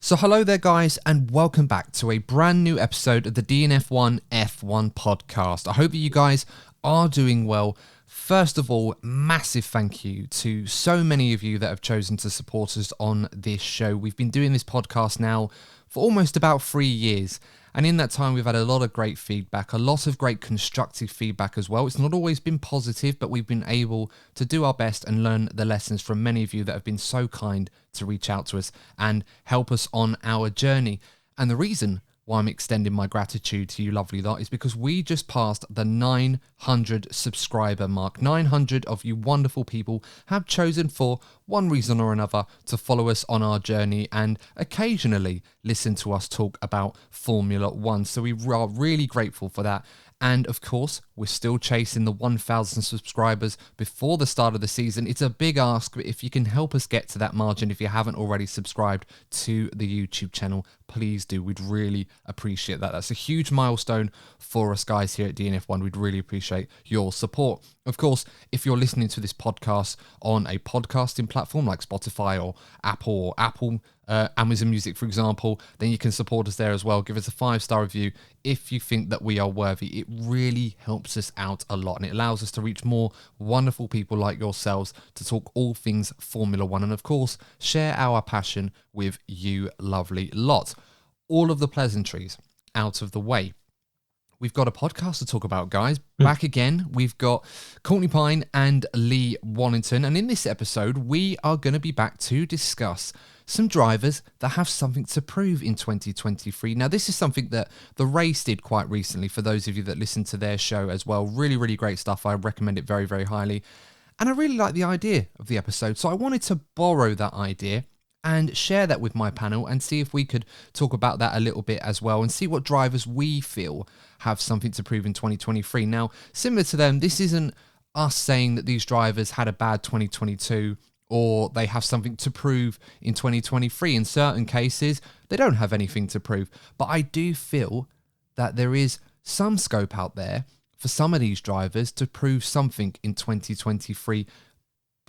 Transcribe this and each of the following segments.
So hello there guys, and welcome back to a brand new episode of the DNF1 F1 podcast. I hope that you guys are doing well. First of all, massive thank you to so many of you that have chosen to support us on this show. We've been doing this podcast now for almost about 3 years. And in that time, we've had a lot of great feedback, a lot of great constructive feedback as well. It's not always been positive, but we've been able to do our best and learn the lessons from many of you that have been so kind to reach out to us and help us on our journey. And the reason why I'm extending my gratitude to you lovely lot is because we just passed the 900 subscriber mark. 900 of you wonderful people have chosen for one reason or another to follow us on our journey and occasionally listen to us talk about Formula One. So we are really grateful for that. And of course, we're still chasing the 1,000 subscribers before the start of the season. It's a big ask, but if you can help us get to that margin, if you haven't already subscribed to the YouTube channel, please do. We'd really appreciate that. That's a huge milestone for us guys here at DNF1. We'd really appreciate your support. Of course, if you're listening to this podcast on a podcasting platform like Spotify or Apple Amazon Music, for example, then you can support us there as well. Give us a 5-star review if you think that we are worthy. It really helps us out a lot, and it allows us to reach more wonderful people like yourselves to talk all things Formula One, and of course, share our passion with you lovely lot. All of the pleasantries out of the way. We've got a podcast to talk about, guys. Back again, we've got Courtney Pine and Lee Wallington. And in this episode, we are going to be back to discuss some drivers that have something to prove in 2023. Now, this is something that The Race did quite recently, for those of you that listen to their show as well. Really, really great stuff. I recommend it very, very highly. And I really like the idea of the episode. So I wanted to borrow that idea and share that with my panel and see if we could talk about that a little bit as well and see what drivers we feel have something to prove in 2023. Now, similar to them, this isn't us saying that these drivers had a bad 2022 or they have something to prove in 2023. In certain cases, they don't have anything to prove. But I do feel that there is some scope out there for some of these drivers to prove something in 2023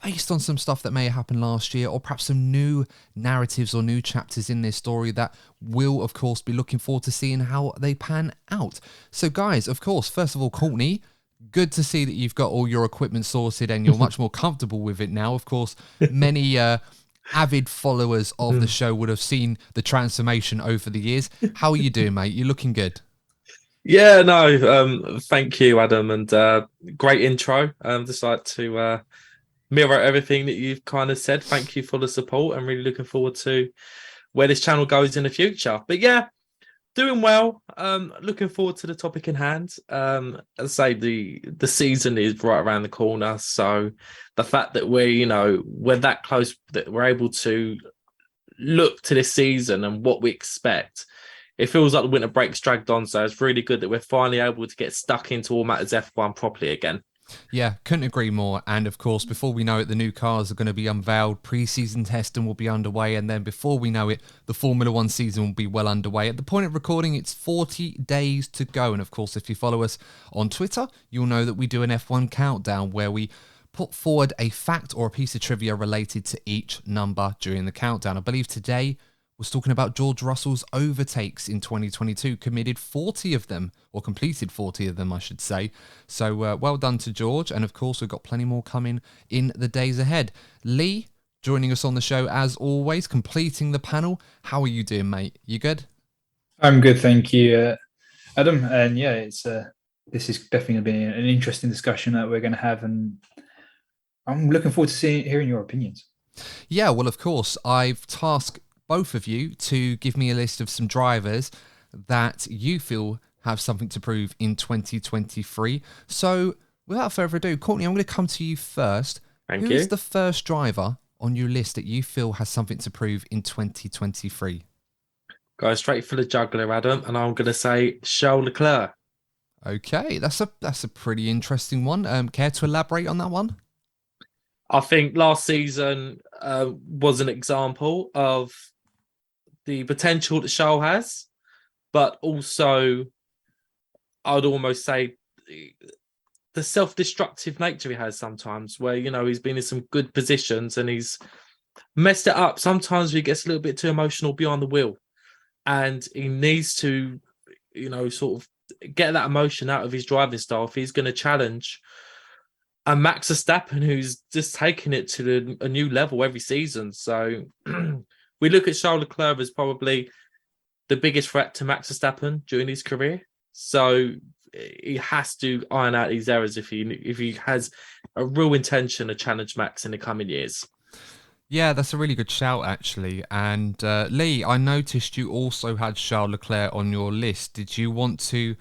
based on some stuff that may have happened last year, or perhaps some new narratives or new chapters in their story that we'll, of course, be looking forward to seeing how they pan out. So, guys, of course, first of all, Courtney, good to see that you've got all your equipment sorted and you're much more comfortable with it now. Of course, many avid followers of the show would have seen the transformation over the years. How are you doing, mate? You're looking good. Yeah, no, thank you, Adam, and great intro. Just like to mirror everything that you've kind of said. Thank you for the support. I'm really looking forward to where this channel goes in the future. But yeah, doing well. Looking forward to the topic in hand. As I say, the season is right around the corner, so the fact that we're that close, that we're able to look to this season and what we expect. It feels like the winter break's dragged on, so it's really good that we're finally able to get stuck into all matters F1 properly again. Yeah, couldn't agree more. And of course, before we know it, the new cars are going to be unveiled, pre-season testing will be underway, and then before we know it, the Formula One season will be well underway. At the point of recording, it's 40 days to go. And of course, if you follow us on Twitter, you'll know that we do an F1 countdown where we put forward a fact or a piece of trivia related to each number during the countdown. I believe today was talking about George Russell's overtakes in 2022, committed 40 of them, or completed 40 of them, I should say. So well done to George. And of course, we've got plenty more coming in the days ahead. Lee, joining us on the show as always, completing the panel. How are you doing, mate? You good? I'm good, thank you, Adam. And yeah, it's this is definitely going to be an interesting discussion that we're going to have, and I'm looking forward to hearing your opinions. Yeah, well, of course, I've tasked both of you to give me a list of some drivers that you feel have something to prove in 2023. So without further ado, Courtney, I'm going to come to you first. Thank you. Who is the first driver on your list that you feel has something to prove in 2023? Go straight for the juggler, Adam, and I'm going to say Charles Leclerc. Okay, that's a pretty interesting one. Care to elaborate on that one? I think last season was an example of the potential that Charles has, but also I'd almost say the self-destructive nature he has sometimes, where he's been in some good positions and he's messed it up. Sometimes he gets a little bit too emotional behind the wheel, and he needs to, sort of get that emotion out of his driving style if he's going to challenge a Max Verstappen who's just taking it to a new level every season. So we look at Charles Leclerc as probably the biggest threat to Max Verstappen during his career. So he has to iron out these errors if he has a real intention to challenge Max in the coming years. Yeah, that's a really good shout, actually. And Lee, I noticed you also had Charles Leclerc on your list. Did you want to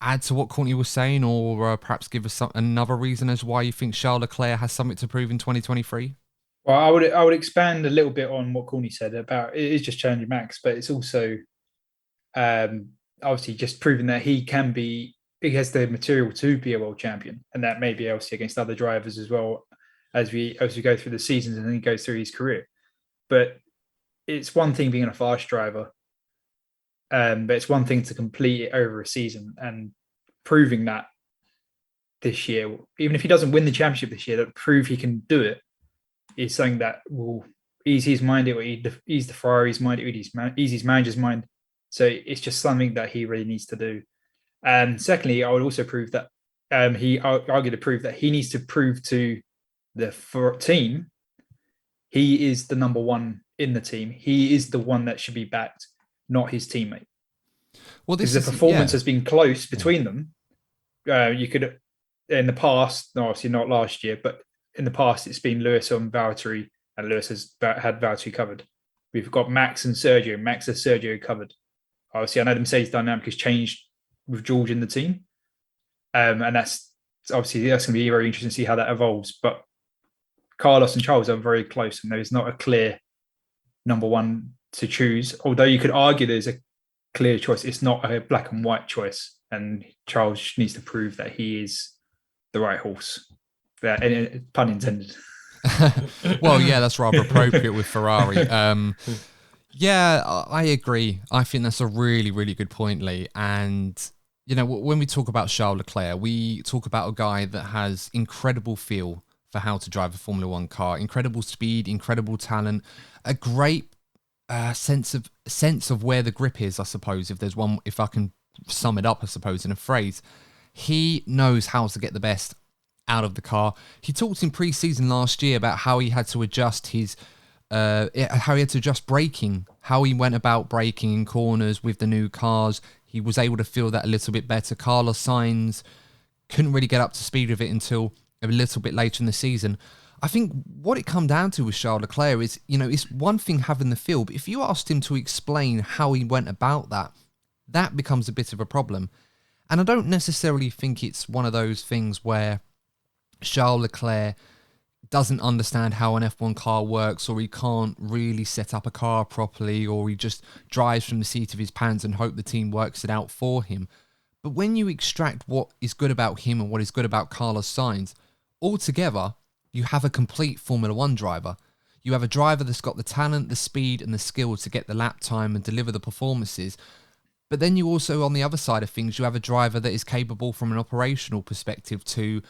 add to what Courtney was saying, or perhaps give us another reason as why you think Charles Leclerc has something to prove in 2023? Well, I would expand a little bit on what Courtney said about it is just challenging Max, but it's also obviously just proving that he has the material to be a world champion, and that may be obviously against other drivers as well as we go through the seasons and then he goes through his career. But it's one thing being a fast driver, but it's one thing to complete it over a season, and proving that this year, even if he doesn't win the championship this year, that prove he can do it is something that will ease his mind, it will ease the Ferrari's mind, it will ease his manager's mind. So it's just something that he really needs to do. And secondly, I would also prove that he argued to prove that he needs to prove to the team he is the number one in the team. He is the one that should be backed, not his teammate. Well, because the performance has been close between them. You could, in the past, obviously not last year, but in the past, it's been Lewis on Valtteri, and Lewis has had Valtteri covered. We've got Max and Sergio. Max has Sergio covered. Obviously, I know the Mercedes dynamic has changed with George in the team, and that's going to be very interesting to see how that evolves. But Carlos and Charles are very close, and there's not a clear number one to choose. Although you could argue there's a clear choice, it's not a black and white choice, and Charles needs to prove that he is the right horse. Pun intended. Well, yeah, that's rather appropriate with Ferrari. Yeah, I agree. I think that's a really, really good point, Lee. And, when we talk about Charles Leclerc, we talk about a guy that has incredible feel for how to drive a Formula One car, incredible speed, incredible talent, a great sense of where the grip is, I suppose, if I can sum it up, I suppose, in a phrase. He knows how to get the best out of the car. He talked in pre-season last year about how he had to adjust braking, how he went about braking in corners with the new cars. He was able to feel that a little bit better. Carlos Sainz couldn't really get up to speed with it until a little bit later in the season. I think what it come down to with Charles Leclerc is, it's one thing having the feel, but if you asked him to explain how he went about that becomes a bit of a problem. And I don't necessarily think it's one of those things where Charles Leclerc doesn't understand how an F1 car works, or he can't really set up a car properly, or he just drives from the seat of his pants and hope the team works it out for him. But when you extract what is good about him and what is good about Carlos Sainz, altogether, you have a complete Formula One driver. You have a driver that's got the talent, the speed, and the skill to get the lap time and deliver the performances. But then you also, on the other side of things, you have a driver that is capable from an operational perspective to,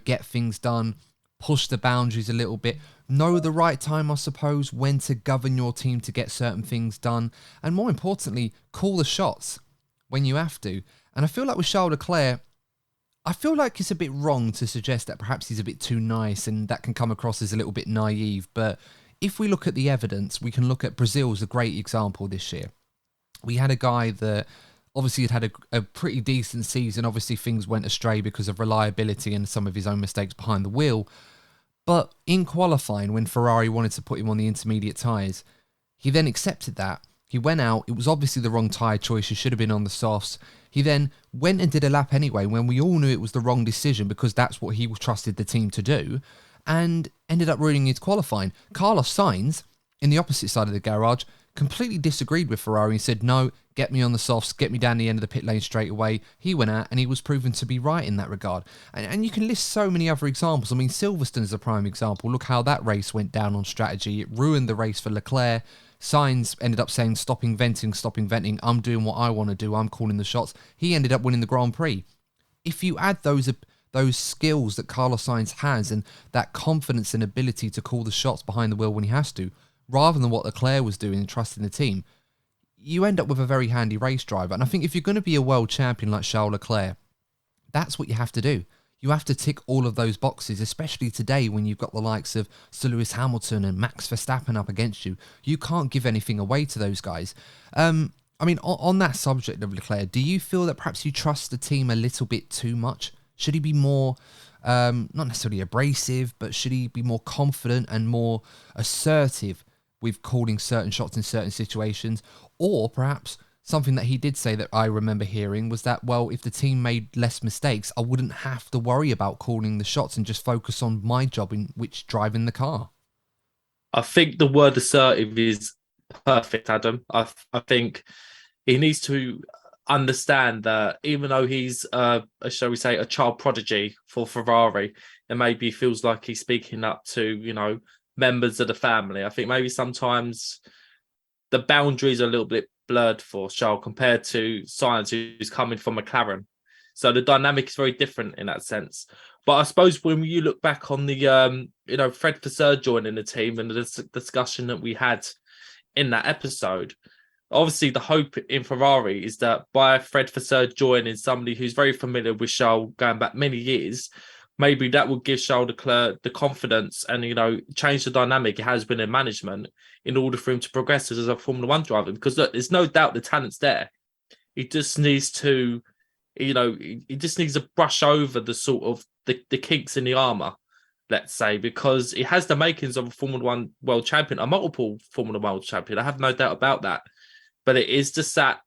get things done, push the boundaries a little bit, know the right time, I suppose, when to govern your team to get certain things done, and more importantly, call the shots when you have to. And I feel like with Charles Leclerc, I feel like it's a bit wrong to suggest that perhaps he's a bit too nice, and that can come across as a little bit naive. But if we look at the evidence, we can look at Brazil as a great example this year. We had a guy that obviously had a pretty decent season. Obviously, things went astray because of reliability and some of his own mistakes behind the wheel. But in qualifying, when Ferrari wanted to put him on the intermediate tyres, he then accepted that. He went out. It was obviously the wrong tyre choice. He should have been on the softs. He then went and did a lap anyway, when we all knew it was the wrong decision, because that's what he trusted the team to do, and ended up ruining his qualifying. Carlos Sainz, in the opposite side of the garage, completely disagreed with Ferrari and said, no, get me on the softs, get me down the end of the pit lane straight away. He went out and he was proven to be right in that regard. And you can list so many other examples. I mean, Silverstone is a prime example. Look how that race went down on strategy. It ruined the race for Leclerc. Sainz ended up saying, stopping venting, I'm doing what I want to do, I'm calling the shots. He ended up winning the Grand Prix. If you add those those skills that Carlos Sainz has and that confidence and ability to call the shots behind the wheel when he has to, rather than what Leclerc was doing and trusting the team, you end up with a very handy race driver. And I think if you're going to be a world champion like Charles Leclerc, that's what you have to do. You have to tick all of those boxes, especially today when you've got the likes of Sir Lewis Hamilton and Max Verstappen up against you. You can't give anything away to those guys. I mean, on that subject of Leclerc, do you feel that perhaps you trust the team a little bit too much? Should he be more, not necessarily abrasive, but should he be more confident and more assertive with calling certain shots in certain situations? Or perhaps something that he did say that I remember hearing was that, well, if the team made less mistakes, I wouldn't have to worry about calling the shots and just focus on my job, in which driving the car. I think the word assertive is perfect, Adam. I think he needs to understand that even though he's, shall we say, a child prodigy for Ferrari, and maybe feels like he's speaking up to, members of the family. I think maybe sometimes the boundaries are a little bit blurred for Charles compared to Sainz, who's coming from McLaren. So the dynamic is very different in that sense. But I suppose when you look back on the, Fred Vasseur joining the team and the discussion that we had in that episode, obviously the hope in Ferrari is that by Fred Vasseur joining somebody who's very familiar with Charles going back many years, maybe that will give Charles Leclerc the confidence and, change the dynamic it has been in management in order for him to progress as a Formula One driver. Because look, there's no doubt the talent's there. He just needs to, he just needs to brush over the sort of the kinks in the armour, let's say, because he has the makings of a Formula One world champion, a multiple Formula One world champion. I have no doubt about that. But it is just that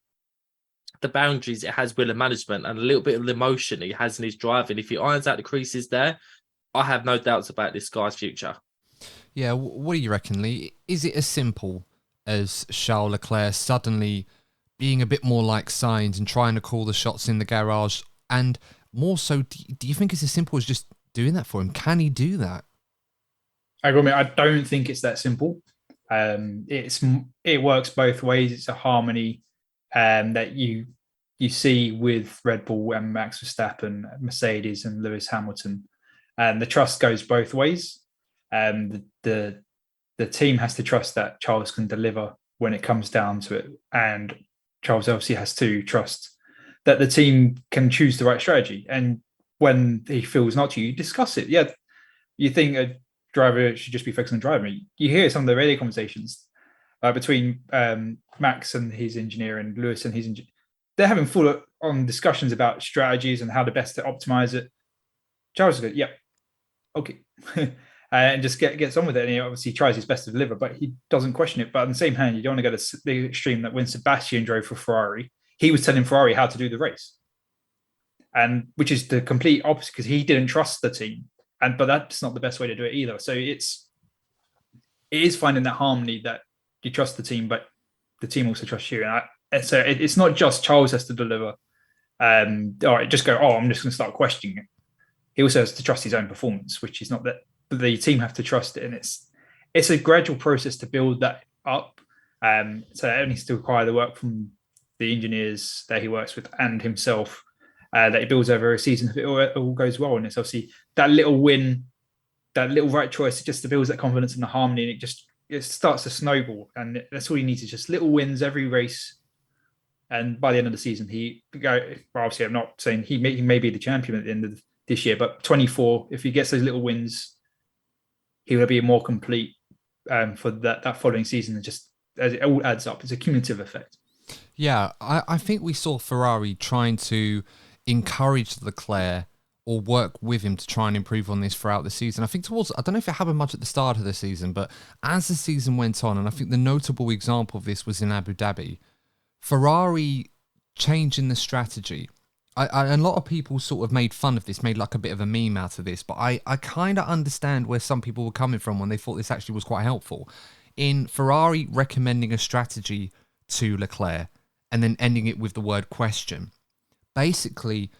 the boundaries it has with the management and a little bit of the emotion he has in his driving. If he irons out the creases there, I have no doubts about this guy's future. Yeah, what do you reckon, Lee? Is it as simple as Charles Leclerc suddenly being a bit more like Sainz and trying to call the shots in the garage? And more so, do you think it's as simple as just doing that for him? Can he do that? I don't think it's that simple. It works both ways. It's a harmony that you see with Red Bull and Max Verstappen, Mercedes and Lewis Hamilton. And the trust goes both ways. The team has to trust that Charles can deliver when it comes down to it. And Charles obviously has to trust that the team can choose the right strategy. And when he feels not to, you discuss it. Yeah, you think a driver should just be focused on driving. You hear some of the radio conversations between Max and his engineer and Lewis and his engineer. They're having full-on discussions about strategies and how the best to optimize it. Charles is good. Yeah, okay. And just gets on with it. And he obviously tries his best to deliver, but he doesn't question it. But on the same hand, you don't want to go to the extreme that when Sebastian drove for Ferrari, he was telling Ferrari how to do the race. And which is the complete opposite, because he didn't trust the team. But that's not the best way to do it either. So it is finding that harmony that you trust the team, but the team also trusts you. And so it's not just Charles has to deliver. All right, just go, I'm just going to start questioning it. He also has to trust his own performance, which is not that the team have to trust it. And it's a gradual process to build that up. So it needs to require the work from the engineers that he works with and himself that he builds over a season if it all goes well. And it's obviously that little win, that little right choice, just builds that confidence and the harmony, and it starts to snowball. And that's all he needs, is just little wins every race. And by the end of the season, obviously I'm not saying he may be the champion at the end of this year, but 24, if he gets those little wins, he will be more complete for that following season. And just as it all adds up, it's a cumulative effect. Yeah, I think we saw Ferrari trying to encourage Leclerc or work with him to try and improve on this throughout the season. I think I don't know if it happened much at the start of the season, but as the season went on, and I think the notable example of this was in Abu Dhabi, Ferrari changing the strategy. A lot of people sort of made fun of this, made like a bit of a meme out of this, but I kind of understand where some people were coming from when they thought this actually was quite helpful. In Ferrari recommending a strategy to Leclerc and then ending it with the word question. Basically,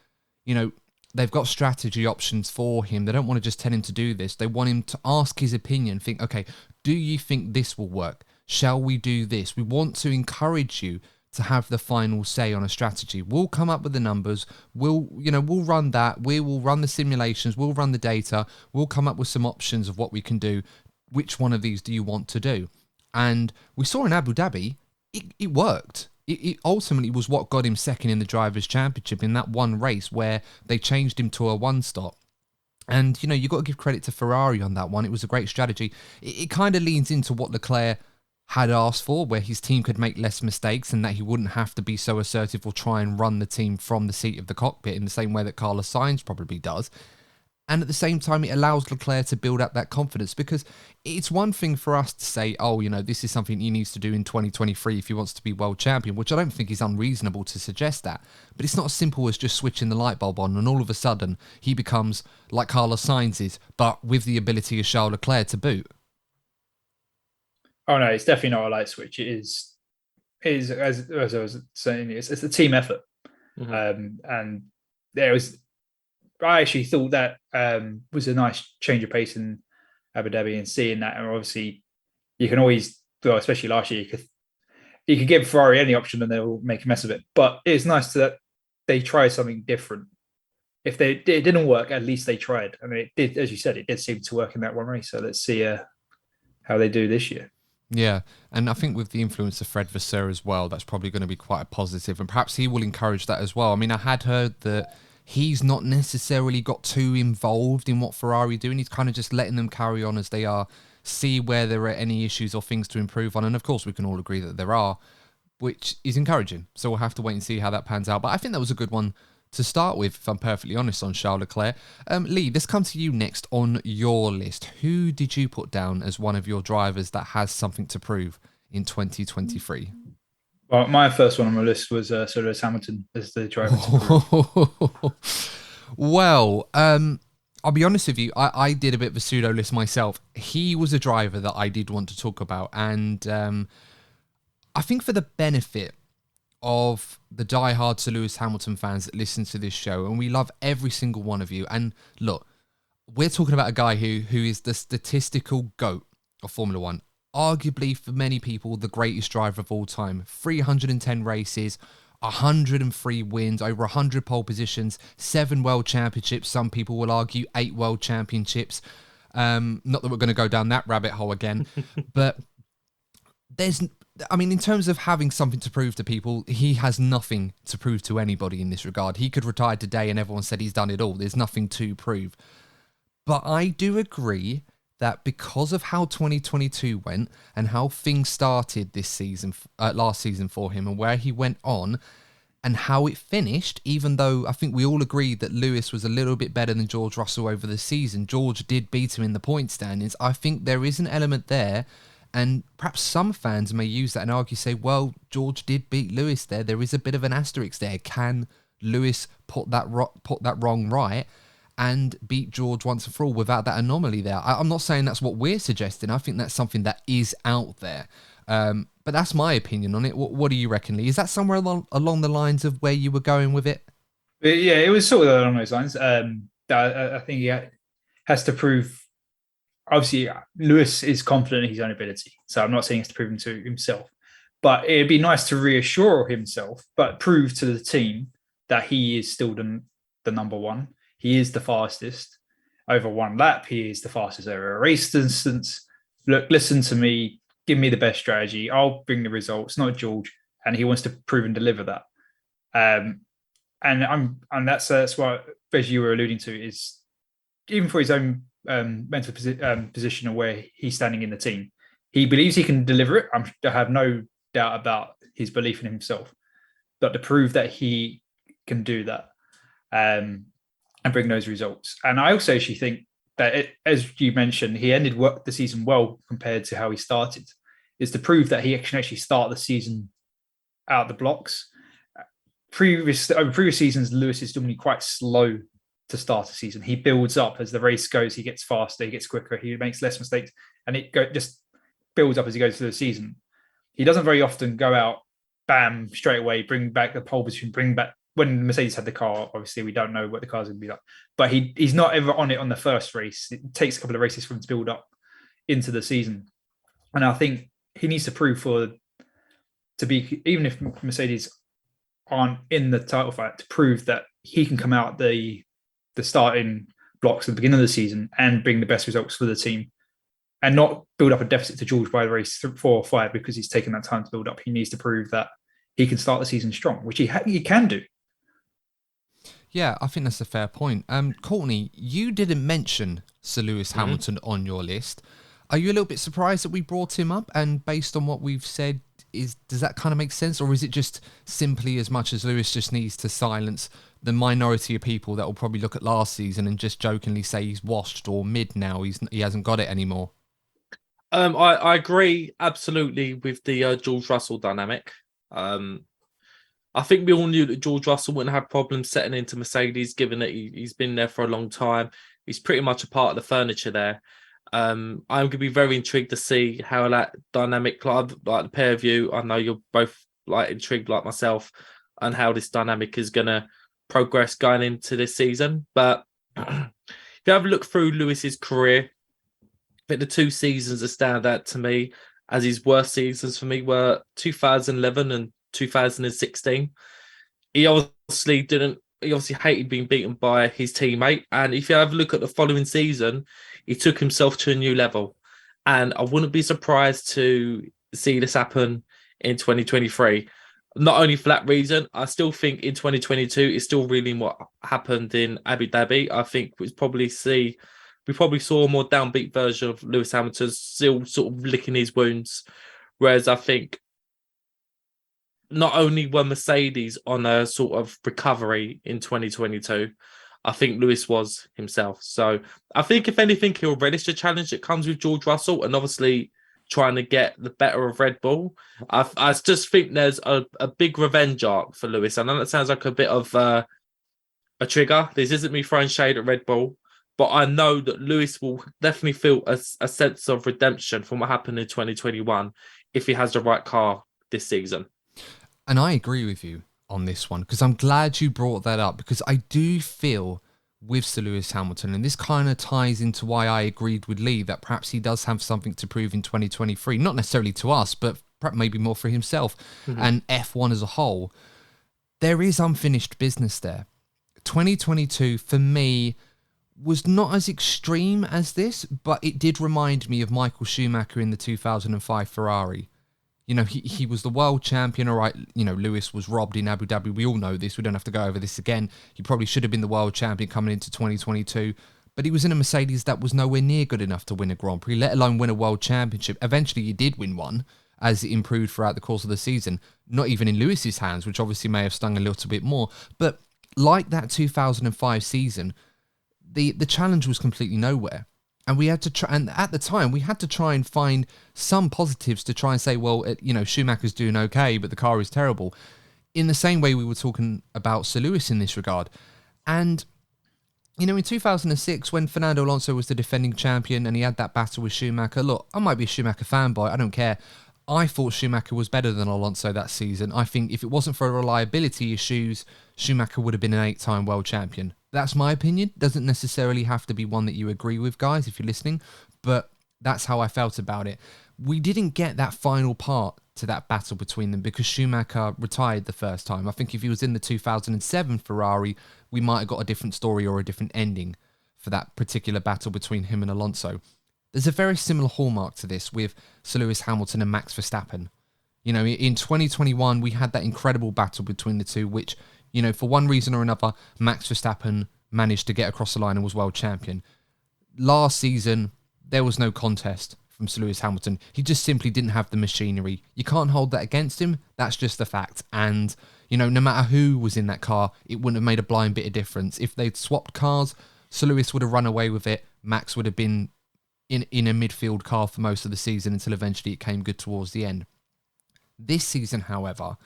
they've got strategy options for him. They don't want to just tell him to do this. They want him to ask his opinion, think, okay, do you think this will work? Shall we do this? We want to encourage you to have the final say on a strategy. We'll come up with the numbers. We'll run that. We will run the simulations. We'll run the data. We'll come up with some options of what we can do. Which one of these do you want to do? And we saw in Abu Dhabi, it worked. It ultimately was what got him second in the Drivers' Championship in that one race where they changed him to a one stop. And, you've got to give credit to Ferrari on that one. It was a great strategy. It kind of leans into what Leclerc had asked for, where his team could make less mistakes and that he wouldn't have to be so assertive or try and run the team from the seat of the cockpit in the same way that Carlos Sainz probably does. And at the same time, it allows Leclerc to build up that confidence, because it's one thing for us to say, this is something he needs to do in 2023 if he wants to be world champion, which I don't think is unreasonable to suggest that. But it's not as simple as just switching the light bulb on and all of a sudden he becomes like Carlos Sainz is, but with the ability of Charles Leclerc to boot. Oh no, it's definitely not a light switch. It is as I was saying, it's a team effort. Mm-hmm. And there was, I actually thought that was a nice change of pace in Abu Dhabi, and seeing that. And obviously, you can always, well, especially last year, you could give Ferrari any option and they'll make a mess of it. But it's nice that they try something different. If it didn't work, at least they tried. I mean, it did, as you said, it did seem to work in that one race. So let's see how they do this year. Yeah, and I think with the influence of Fred Vasseur as well, that's probably going to be quite a positive, and perhaps he will encourage that as well. I mean, I had heard that he's not necessarily got too involved in what Ferrari are doing. He's kind of just letting them carry on as they are, see where there are any issues or things to improve on. And of course, we can all agree that there are, which is encouraging. So we'll have to wait and see how that pans out. But I think that was a good one to start with, if I'm perfectly honest, on Charles Leclerc. Lee, let's come to you next on your list. Who did you put down as one of your drivers that has something to prove in 2023? Well, my first one on my list was Sir Lewis Hamilton as the driver to prove. Well, I'll be honest with you, I did a bit of a pseudo list myself. He was a driver that I did want to talk about, and I think for the benefit of the diehard Sir Lewis Hamilton fans that listen to this show, and we love every single one of you. And look, we're talking about a guy who is the statistical GOAT of Formula One. Arguably, for many people, the greatest driver of all time. 310 races, 103 wins, over 100 pole positions, 7 world championships. Some people will argue 8 world championships. Not that we're going to go down that rabbit hole again, but in terms of having something to prove to people, he has nothing to prove to anybody in this regard. He could retire today and everyone said he's done it all. There's nothing to prove. But I do agree that because of how 2022 went and how things started this season, last season for him, and where he went on and how it finished, even though I think we all agreed that Lewis was a little bit better than George Russell over the season, George did beat him in the point standings. I think there is an element there. And perhaps some fans may use that and argue, say, well, George did beat Lewis there. There is a bit of an asterisk there. Can Lewis put that wrong right and beat George once and for all without that anomaly there? I'm not saying that's what we're suggesting. I think that's something that is out there. But that's my opinion on it. What do you reckon, Lee? Is that somewhere along the lines of where you were going with it? Yeah, it was sort of along those lines. I think he has to prove. Obviously, Lewis is confident in his own ability, so I'm not saying he has to prove him to himself. But it'd be nice to reassure himself, but prove to the team that he is still the number one. He is the fastest. Over one lap, he is the fastest over a race distance. Look, listen to me. Give me the best strategy. I'll bring the results, not George. And he wants to prove and deliver that. And that's what, as you were alluding to, is even for his own mental position of where he's standing in the team. He believes he can deliver it. I have no doubt about his belief in himself. But to prove that he can do that and bring those results. And I also actually think that, as you mentioned, he ended the season well compared to how he started, is to prove that he can actually start the season out the blocks. Previous seasons, Lewis is normally quite slow to start a season. He builds up as the race goes. He gets faster, he gets quicker, he makes less mistakes, and it just builds up as he goes through the season. He doesn't very often go out, bam, straight away, bring back the pole position, bring back. When Mercedes had the car, obviously we don't know what the car's going to be like, but he's not ever on it on the first race. It takes a couple of races for him to build up into the season, and I think he needs to prove to be, even if Mercedes aren't in the title fight, to prove that he can come out the starting blocks at the beginning of the season and bring the best results for the team, and not build up a deficit to George by race 4 or 5 because he's taken that time to build up. He needs to prove that he can start the season strong, which he can do. Yeah, I think that's a fair point. Courtney, you didn't mention Sir Lewis Hamilton on your list. Are you a little bit surprised that we brought him up? And based on what we've said, does that kind of make sense? Or is it just simply as much as Lewis just needs to silence the minority of people that will probably look at last season and just jokingly say he's washed or mid now, he hasn't got it anymore? I agree absolutely with the George Russell dynamic. I think we all knew that George Russell wouldn't have problems setting into Mercedes, given that he's been there for a long time. He's pretty much a part of the furniture there. I'm going to be very intrigued to see how that dynamic club, like the pair of you, I know you're both like intrigued like myself, and how this dynamic is going to progress going into this season. But if you have a look through Lewis's career, I think the 2 seasons that stand out to me as his worst seasons for me were 2011 and 2016. He obviously hated being beaten by his teammate. And if you have a look at the following season, he took himself to a new level. And I wouldn't be surprised to see this happen in 2023. Not only for that reason, I still think in 2022, it's still really what happened in Abu Dhabi. I think we probably saw a more downbeat version of Lewis Hamilton, still sort of licking his wounds. Whereas I think not only were Mercedes on a sort of recovery in 2022, I think Lewis was himself. So I think if anything, he'll relish the challenge that comes with George Russell, and obviously trying to get the better of Red Bull. I just think there's a big revenge arc for Lewis. I know that sounds like a bit of a trigger. This isn't me throwing shade at Red Bull, but I know that Lewis will definitely feel a sense of redemption from what happened in 2021 if he has the right car this season. And I agree with you on this one, because I'm glad you brought that up, because I do feel with Sir Lewis Hamilton, and this kind of ties into why I agreed with Lee that perhaps he does have something to prove in 2023, not necessarily to us, but perhaps maybe more for himself and F1 as a whole. There is unfinished business there. 2022 for me was not as extreme as this, but it did remind me of Michael Schumacher in the 2005 Ferrari. You know, he was the world champion, all right. You know, Lewis was robbed in Abu Dhabi. We all know this. We don't have to go over this again. He probably should have been the world champion coming into 2022, but he was in a Mercedes that was nowhere near good enough to win a Grand Prix, let alone win a world championship. Eventually, he did win one as it improved throughout the course of the season, not even in Lewis's hands, which obviously may have stung a little bit more. But like that 2005 season, the challenge was completely nowhere. And we had to try, and at the time, we had to try and find some positives to try and say, well, you know, Schumacher's doing okay, but the car is terrible. In the same way we were talking about Sir Lewis in this regard. And, you know, in 2006, when Fernando Alonso was the defending champion and he had that battle with Schumacher, look, I might be a Schumacher fanboy, I don't care. I thought Schumacher was better than Alonso that season. I think if it wasn't for reliability issues, Schumacher would have been an 8-time world champion. That's my opinion. Doesn't necessarily have to be one that you agree with, guys, if you're listening, but that's how I felt about it. We didn't get that final part to that battle between them because Schumacher retired the first time. I think if he was in the 2007 Ferrari, we might have got a different story or a different ending for that particular battle between him and Alonso. There's a very similar hallmark to this with Sir Lewis Hamilton and Max Verstappen. You know, in 2021, we had that incredible battle between the two, which, you know, for one reason or another, Max Verstappen managed to get across the line and was world champion. Last season, there was no contest from Sir Lewis Hamilton. He just simply didn't have the machinery. You can't hold that against him. That's just a fact. And, you know, no matter who was in that car, it wouldn't have made a blind bit of difference. If they'd swapped cars, Sir Lewis would have run away with it. Max would have been in a midfield car for most of the season until eventually it came good towards the end. This season, however,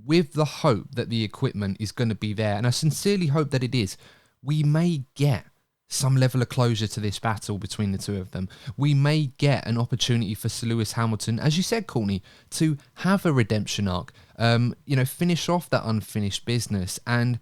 with the hope that the equipment is going to be there, and I sincerely hope that it is, we may get some level of closure to this battle between the two of them. We may get an opportunity for Sir Lewis Hamilton, as you said, Courtney, to have a redemption arc, you know, finish off that unfinished business, and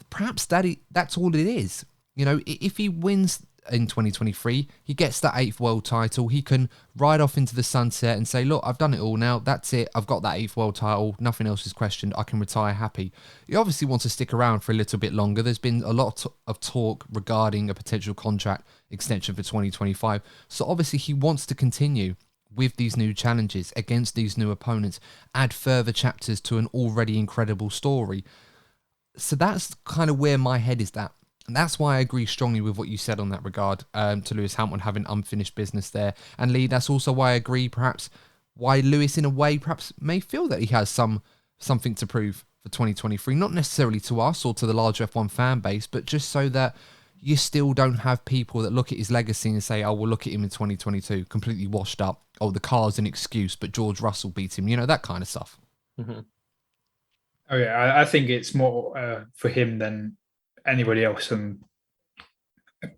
perhaps that's all it is. You know, if he wins in 2023, he gets that 8th world title. He can ride off into the sunset and say, look, I've done it all now. That's it. I've got that 8th world title. Nothing else is questioned. I can retire happy. He obviously wants to stick around for a little bit longer. There's been a lot of talk regarding a potential contract extension for 2025. So obviously he wants to continue with these new challenges against these new opponents, add further chapters to an already incredible story. So that's kind of where my head is at. And that's why I agree strongly with what you said on that regard, to Lewis Hamilton having unfinished business there. And Lee, that's also why I agree perhaps why Lewis in a way perhaps may feel that he has something to prove for 2023. Not necessarily to us or to the larger F1 fan base, but just so that you still don't have people that look at his legacy and say, oh, we'll look at him in 2022, completely washed up. Oh, the car's an excuse, but George Russell beat him. You know, that kind of stuff. Mm-hmm. Oh, yeah, I think it's more for him than anybody else, and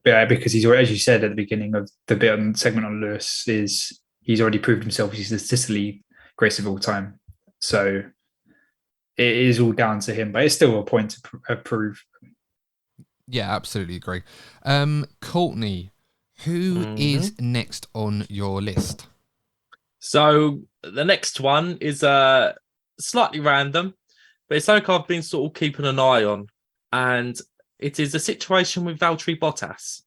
because he's already, as you said at the beginning of the bit on segment on Lewis, is he's already proved himself. He's the statistically greatest of all time, so it is all down to him. But it's still a point to prove. Yeah, absolutely agree. Courtney, who is next on your list? So the next one is slightly random, but it's something I've been sort of keeping an eye on, and it is a situation with Valtteri Bottas.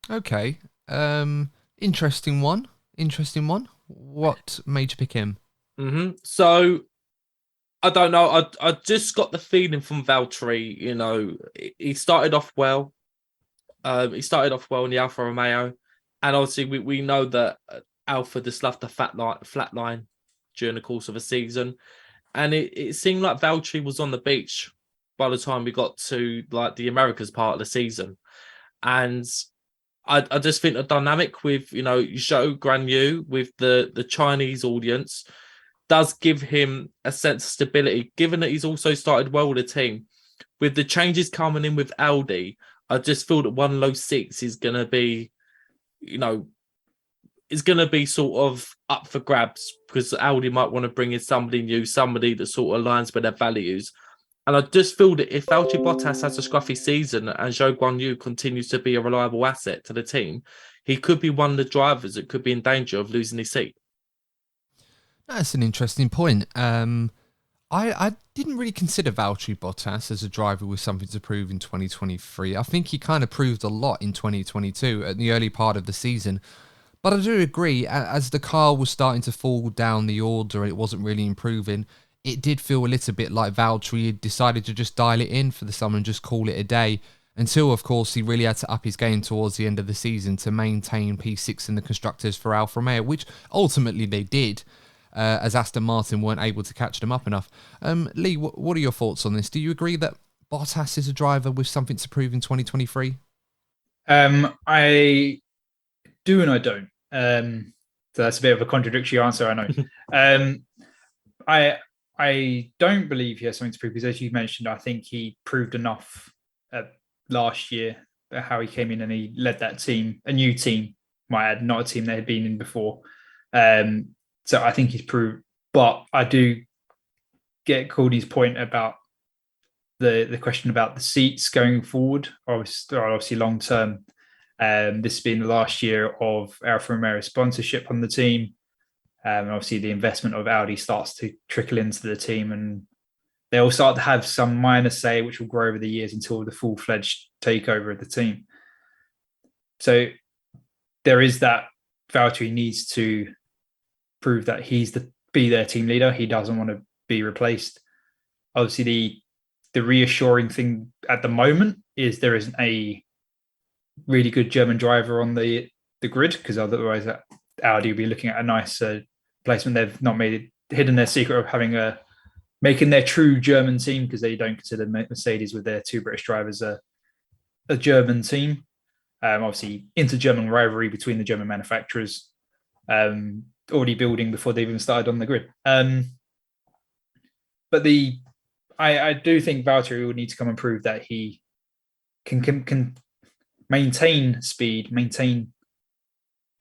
Okay. Interesting one. What made you pick him? So, I don't know. I just got the feeling from Valtteri, you know, he started off well. He started off well in the Alfa Romeo. And obviously, we know that Alfa just left the flat line during the course of a season. And it seemed like Valtteri was on the beach by the time we got to like the Americas part of the season. And I just think the dynamic with, you know, Zhou Guanyu with the Chinese audience does give him a sense of stability, given that he's also started well with the team. With the changes coming in with Audi, I just feel that one low six is going to be, you know, is going to be sort of up for grabs, because Audi might want to bring in somebody new, somebody that sort of aligns with their values. And I just feel that if Valtteri Bottas has a scruffy season and Zhou Guanyu continues to be a reliable asset to the team, he could be one of the drivers that could be in danger of losing his seat. That's an interesting point. I didn't really consider Valtteri Bottas as a driver with something to prove in 2023. I think he kind of proved a lot in 2022 at the early part of the season. But I do agree, as the car was starting to fall down the order and it wasn't really improving, it did feel a little bit like Valtteri had decided to just dial it in for the summer and just call it a day. Until, of course, he really had to up his game towards the end of the season to maintain P6 in the constructors for Alfa Romeo, which ultimately they did, as Aston Martin weren't able to catch them up enough. Lee, what are your thoughts on this? Do you agree that Bottas is a driver with something to prove in 2023? I do and I don't. So that's a bit of a contradictory answer, I know. I don't believe he has something to prove, because as you mentioned, I think he proved enough last year how he came in and he led that team, a new team, might add, not a team they had been in before. So I think he's proved, but I do get Courtney's point about the question about the seats going forward, obviously long term. This has been the last year of Alfa Romeo sponsorship on the team. And obviously the investment of Audi starts to trickle into the team, and they'll start to have some minor say, which will grow over the years until the full-fledged takeover of the team. So there is that Valtteri needs to prove that be their team leader. He doesn't want to be replaced. Obviously, the reassuring thing at the moment is there isn't a really good German driver on the grid, because otherwise Audi will be looking at a nice placement. They've not hidden their secret of making their true German team, because they don't consider Mercedes with their two British drivers a German team. Obviously, inter-German rivalry between the German manufacturers already building before they've even started on the grid. But I do think Valtteri will need to come and prove that he can maintain speed,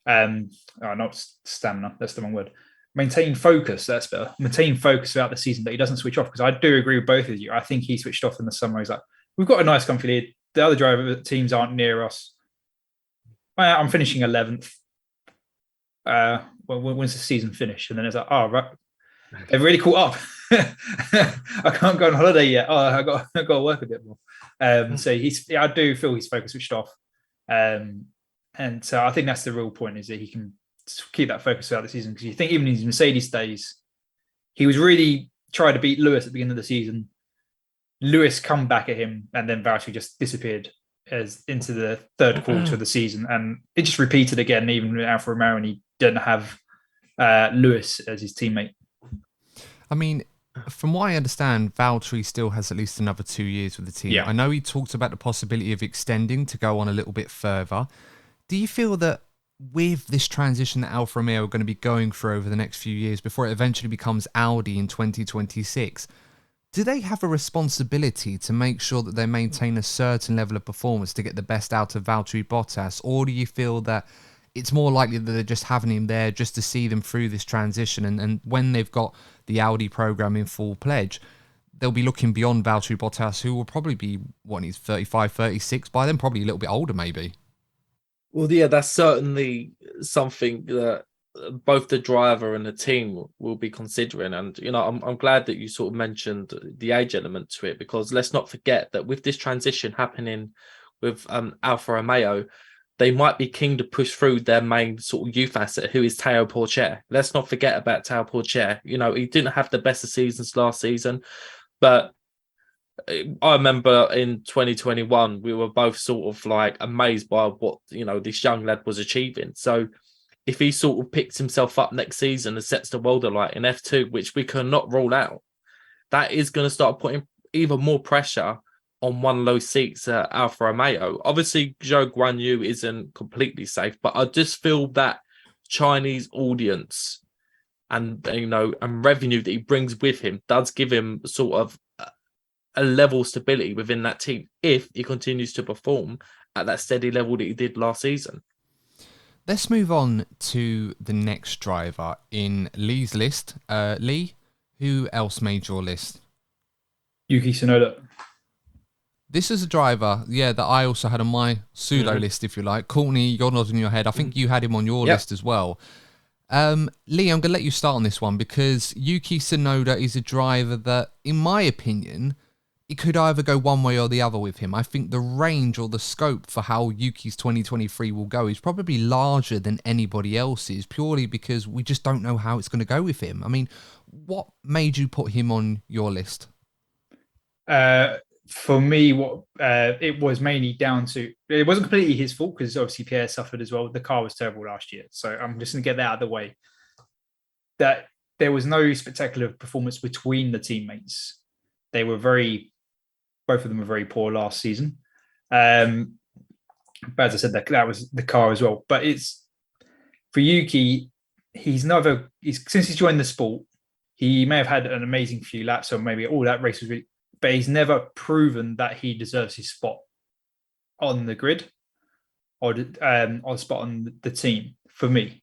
not stamina, that's the wrong word. Maintain focus, that's better. Maintain focus throughout the season, that he doesn't switch off, because I do agree with both of you. I think he switched off in the summer. He's like, we've got a nice comfy lead. The other driver teams aren't near us. I'm finishing 11th. When's the season finish? And then it's like, oh, right, they've really caught up. I can't go on holiday yet. Oh, I got to work a bit more. So I do feel his focus switched off. And so I think that's the real point, is that he can keep that focus throughout the season. Because you think even in his Mercedes days, he was really trying to beat Lewis at the beginning of the season. Lewis come back at him, and then Valtteri just disappeared as into the third quarter of the season, and it just repeated again, even with Alfa Romeo, and he didn't have Lewis as his teammate. I mean, from what I understand, Valtteri still has at least another 2 years with the team. Yeah. I know he talked about the possibility of extending to go on a little bit further. Do you feel that with this transition that Alfa Romeo are going to be going through over the next few years before it eventually becomes Audi in 2026, do they have a responsibility to make sure that they maintain a certain level of performance to get the best out of Valtteri Bottas? Or do you feel that it's more likely that they're just having him there just to see them through this transition, and when they've got the Audi program in full pledge, they'll be looking beyond Valtteri Bottas, who will probably be, he's 35, 36 by then, probably a little bit older maybe. Well, yeah, that's certainly something that both the driver and the team will be considering. And, I'm glad that you sort of mentioned the age element to it, because let's not forget that with this transition happening with Alfa Romeo, they might be keen to push through their main sort of youth asset, who is Théo Pourchaire. Let's not forget about Théo Pourchaire. He didn't have the best of seasons last season, but I remember in 2021, we were both sort of like amazed by what, this young lad was achieving. So if he sort of picks himself up next season and sets the world alight in F2, which we cannot rule out, that is going to start putting even more pressure on one low seats at Alfa Romeo. Obviously, Zhou Guanyu isn't completely safe, but I just feel that Chinese audience and revenue that he brings with him does give him sort of a level of stability within that team if he continues to perform at that steady level that he did last season. Let's move on to the next driver in Lee's list. Lee, who else made your list? Yuki Tsunoda. This is a driver, that I also had on my pseudo list, if you like. Courtney, you're nodding your head. I think you had him on your list as well. Lee, I'm going to let you start on this one, because Yuki Tsunoda is a driver that, in my opinion, it could either go one way or the other with him. I think the range or the scope for how Yuki's 2023 will go is probably larger than anybody else's, purely because we just don't know how it's going to go with him. I mean, what made you put him on your list? For me, it was mainly down to, it wasn't completely his fault, because obviously Pierre suffered as well. The car was terrible last year. So I'm just going to get that out of the way. That there was no spectacular performance between the teammates. They were both of them were very poor last season. But as I said, that was the car as well. But it's for Yuki, since he's joined the sport, he may have had an amazing few laps, or maybe all that race was really, but he's never proven that he deserves his spot on the grid or spot on the team, for me.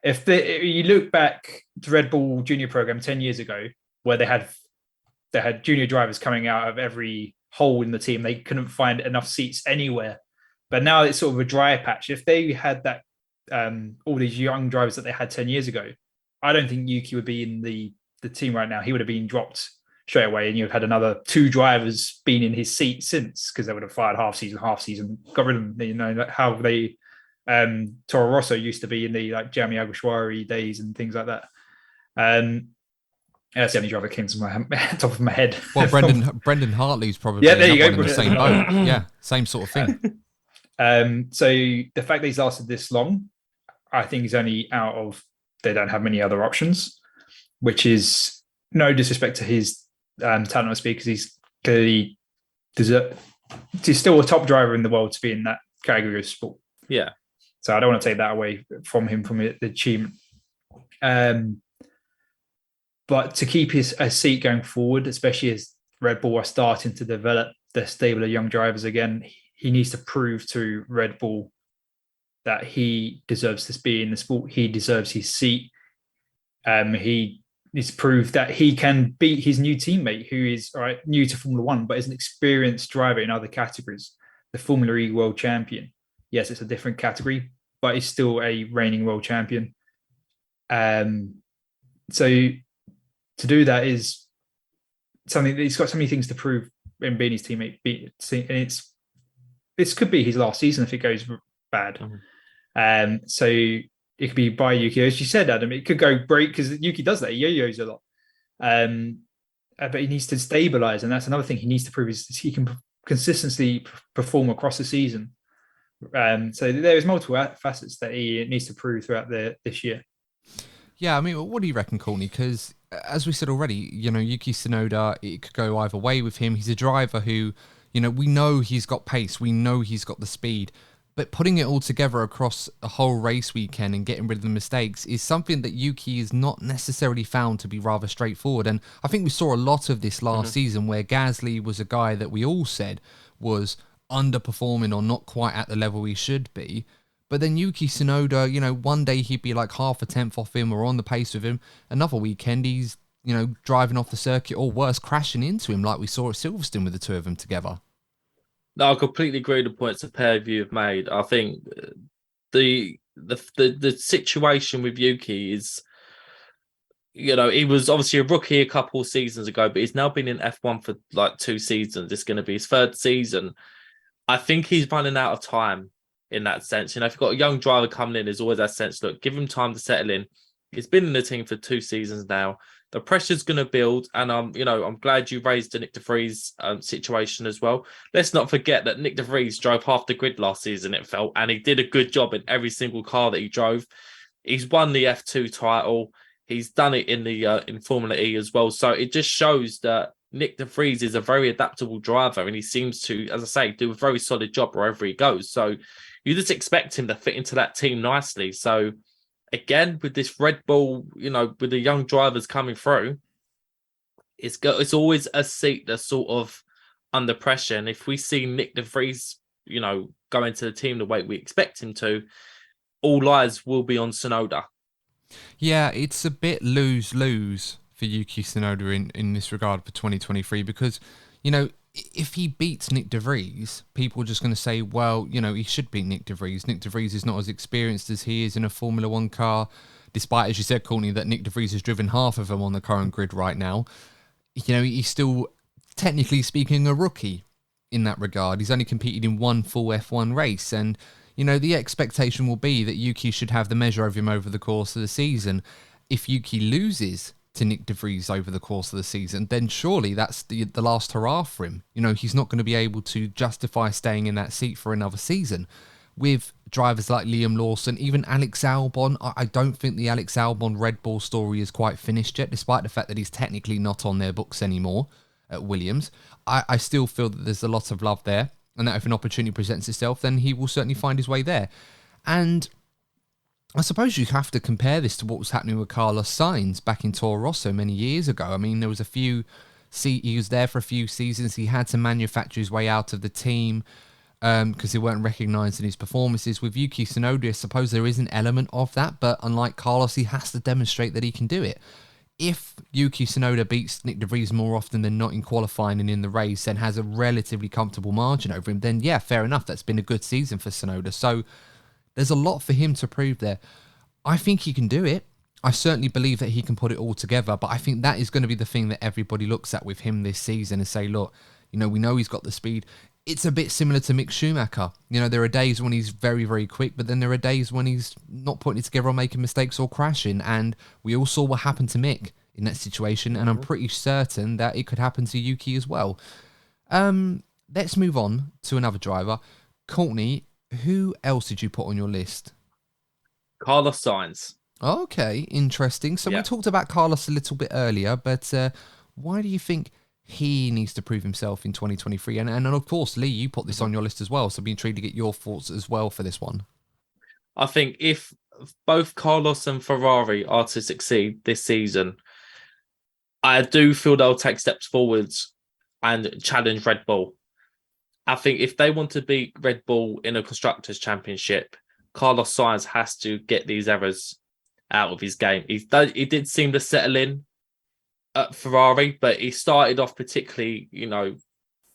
If you look back to Red Bull Junior program 10 years ago, where they had junior drivers coming out of every hole in the team, they couldn't find enough seats anywhere. But now it's sort of a dry patch. If they had that, all these young drivers that they had 10 years ago, I don't think Yuki would be in the team right now. He would have been dropped straight away, and you've had another 2 drivers been in his seat since, because they would have fired half season, got rid of them. Like how they Toro Rosso used to be in the like Jamie Agushwari days and things like that. That's the only driver that came to my top of my head. Well, Brendan Hartley's probably there you go. In the same boat. Yeah, same sort of thing. So the fact that he's lasted this long, I think he's only out of, they don't have many other options, which is no disrespect to his talent on speed, because he's clearly he's still a top driver in the world to be in that category of sport. Yeah. So I don't want to take that away from him, from the achievement. But to keep a seat going forward, especially as Red Bull are starting to develop their stable of young drivers again, he needs to prove to Red Bull that he deserves to be in the sport. He deserves his seat. He needs to prove that he can beat his new teammate, who is new to Formula One, but is an experienced driver in other categories, the Formula E world champion. Yes, it's a different category, but he's still a reigning world champion. So to do that is something that he's got so many things to prove in being his teammate. And this could be his last season if it goes bad. So it could be by Yuki, as you said, Adam. It could go break because Yuki does that. He yo-yos a lot. But he needs to stabilize, and that's another thing he needs to prove is he can consistently perform across the season. So there's multiple facets that he needs to prove throughout this year. Yeah, I mean, what do you reckon, Courtney? Because as we said already, Yuki Tsunoda, it could go either way with him. He's a driver who, we know he's got pace, we know he's got the speed, but putting it all together across a whole race weekend and getting rid of the mistakes is something that Yuki is not necessarily found to be rather straightforward. And I think we saw a lot of this last season where Gasly was a guy that we all said was underperforming or not quite at the level he should be. But then Yuki Tsunoda, one day he'd be like half a tenth off him or on the pace with him. Another weekend he's, driving off the circuit or worse, crashing into him like we saw at Silverstone with the two of them together. No, I completely agree with the points that Pierre you have made. I think the situation with Yuki is, he was obviously a rookie a couple of seasons ago, but he's now been in F1 for like 2 seasons. It's going to be his 3rd season. I think he's running out of time in that sense. If you've got a young driver coming in, there's always that sense, look, give him time to settle in. He's been in the team for 2 seasons now. The pressure's going to build, and I'm glad you raised the Nick de Vries situation as well. Let's not forget that Nick de Vries drove half the grid last season, it felt, and he did a good job in every single car that he drove. He's won the F2 title. He's done it in Formula E as well. So it just shows that Nick de Vries is a very adaptable driver, and he seems to, as I say, do a very solid job wherever he goes. So you just expect him to fit into that team nicely. So again, with this Red Bull, with the young drivers coming through, it's always a seat that's sort of under pressure. And if we see Nick de Vries, go into the team the way we expect him to, all eyes will be on Tsunoda. Yeah, it's a bit lose-lose for Yuki Tsunoda in this regard for 2023 because, if he beats Nick de Vries, people are just going to say, well, he should beat Nick de Vries. Nick de Vries is not as experienced as he is in a Formula 1 car, despite, as you said, Courtney, that Nick de Vries has driven half of them on the current grid right now. He's still, technically speaking, a rookie in that regard. He's only competed in 1 full F1 race, and, the expectation will be that Yuki should have the measure of him over the course of the season. If Yuki loses to Nick de Vries over the course of the season, then surely that's the last hurrah for him. He's not going to be able to justify staying in that seat for another season. With drivers like Liam Lawson, even Alex Albon, I don't think the Alex Albon Red Bull story is quite finished yet, despite the fact that he's technically not on their books anymore at Williams. I still feel that there's a lot of love there, and that if an opportunity presents itself, then he will certainly find his way there. And I suppose you have to compare this to what was happening with Carlos Sainz back in Toro Rosso many years ago. I mean, there was he was there for a few seasons. He had to manufacture his way out of the team because they weren't recognising his performances. With Yuki Tsunoda, I suppose there is an element of that, but unlike Carlos, he has to demonstrate that he can do it. If Yuki Tsunoda beats Nick de Vries more often than not in qualifying and in the race and has a relatively comfortable margin over him, then yeah, fair enough. That's been a good season for Tsunoda. So there's a lot for him to prove there. I think he can do it. I certainly believe that he can put it all together, but I think that is going to be the thing that everybody looks at with him this season and say, look, we know he's got the speed. It's a bit similar to Mick Schumacher. There are days when he's very, very quick, but then there are days when he's not putting it together or making mistakes or crashing. And we all saw what happened to Mick in that situation, and I'm pretty certain that it could happen to Yuki as well. Let's move on to another driver. Courtney, who else did you put on your list? Carlos Sainz. Okay, interesting. So we talked about Carlos a little bit earlier, but why do you think he needs to prove himself in 2023? And of course, Lee, you put this on your list as well, so I'd be intrigued to get your thoughts as well for this one. I think if both Carlos and Ferrari are to succeed this season, I do feel they'll take steps forwards and challenge Red Bull. I think if they want to beat Red Bull in a Constructors' Championship, Carlos Sainz has to get these errors out of his game. He did seem to settle in at Ferrari, but he started off particularly,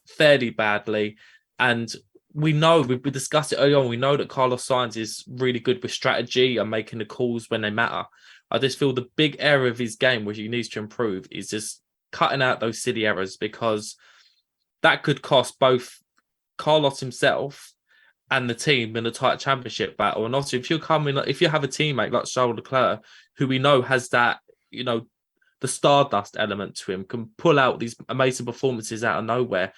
fairly badly. And we know, we discussed it early on, we know that Carlos Sainz is really good with strategy and making the calls when they matter. I just feel the big area of his game, which he needs to improve, is just cutting out those silly errors, because that could cost both Carlos himself and the team in a tight championship battle. And obviously, if you have a teammate like Charles Leclerc, who we know has that, the stardust element to him, can pull out these amazing performances out of nowhere,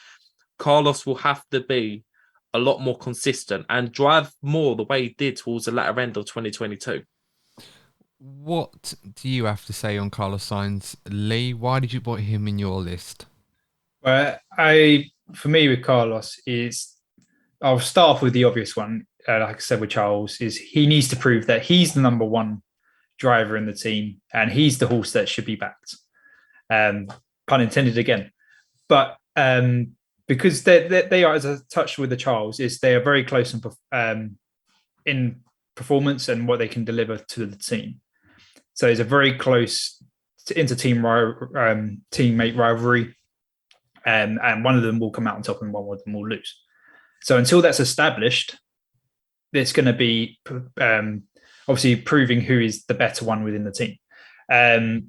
Carlos will have to be a lot more consistent and drive more the way he did towards the latter end of 2022. What do you have to say on Carlos Sainz, Lee? Why did you put him in your list? For me with Carlos I'll start off with the obvious one. Like I said with Charles, is he needs to prove that he's the number one driver in the team and he's the horse that should be backed. Pun intended again. But because they are, as I touched with the Charles, they are very close in performance and what they can deliver to the team. So it's a very close inter-team teammate rivalry, and one of them will come out on top and one of them will lose. So until that's established, it's going to be obviously proving who is the better one within the team. And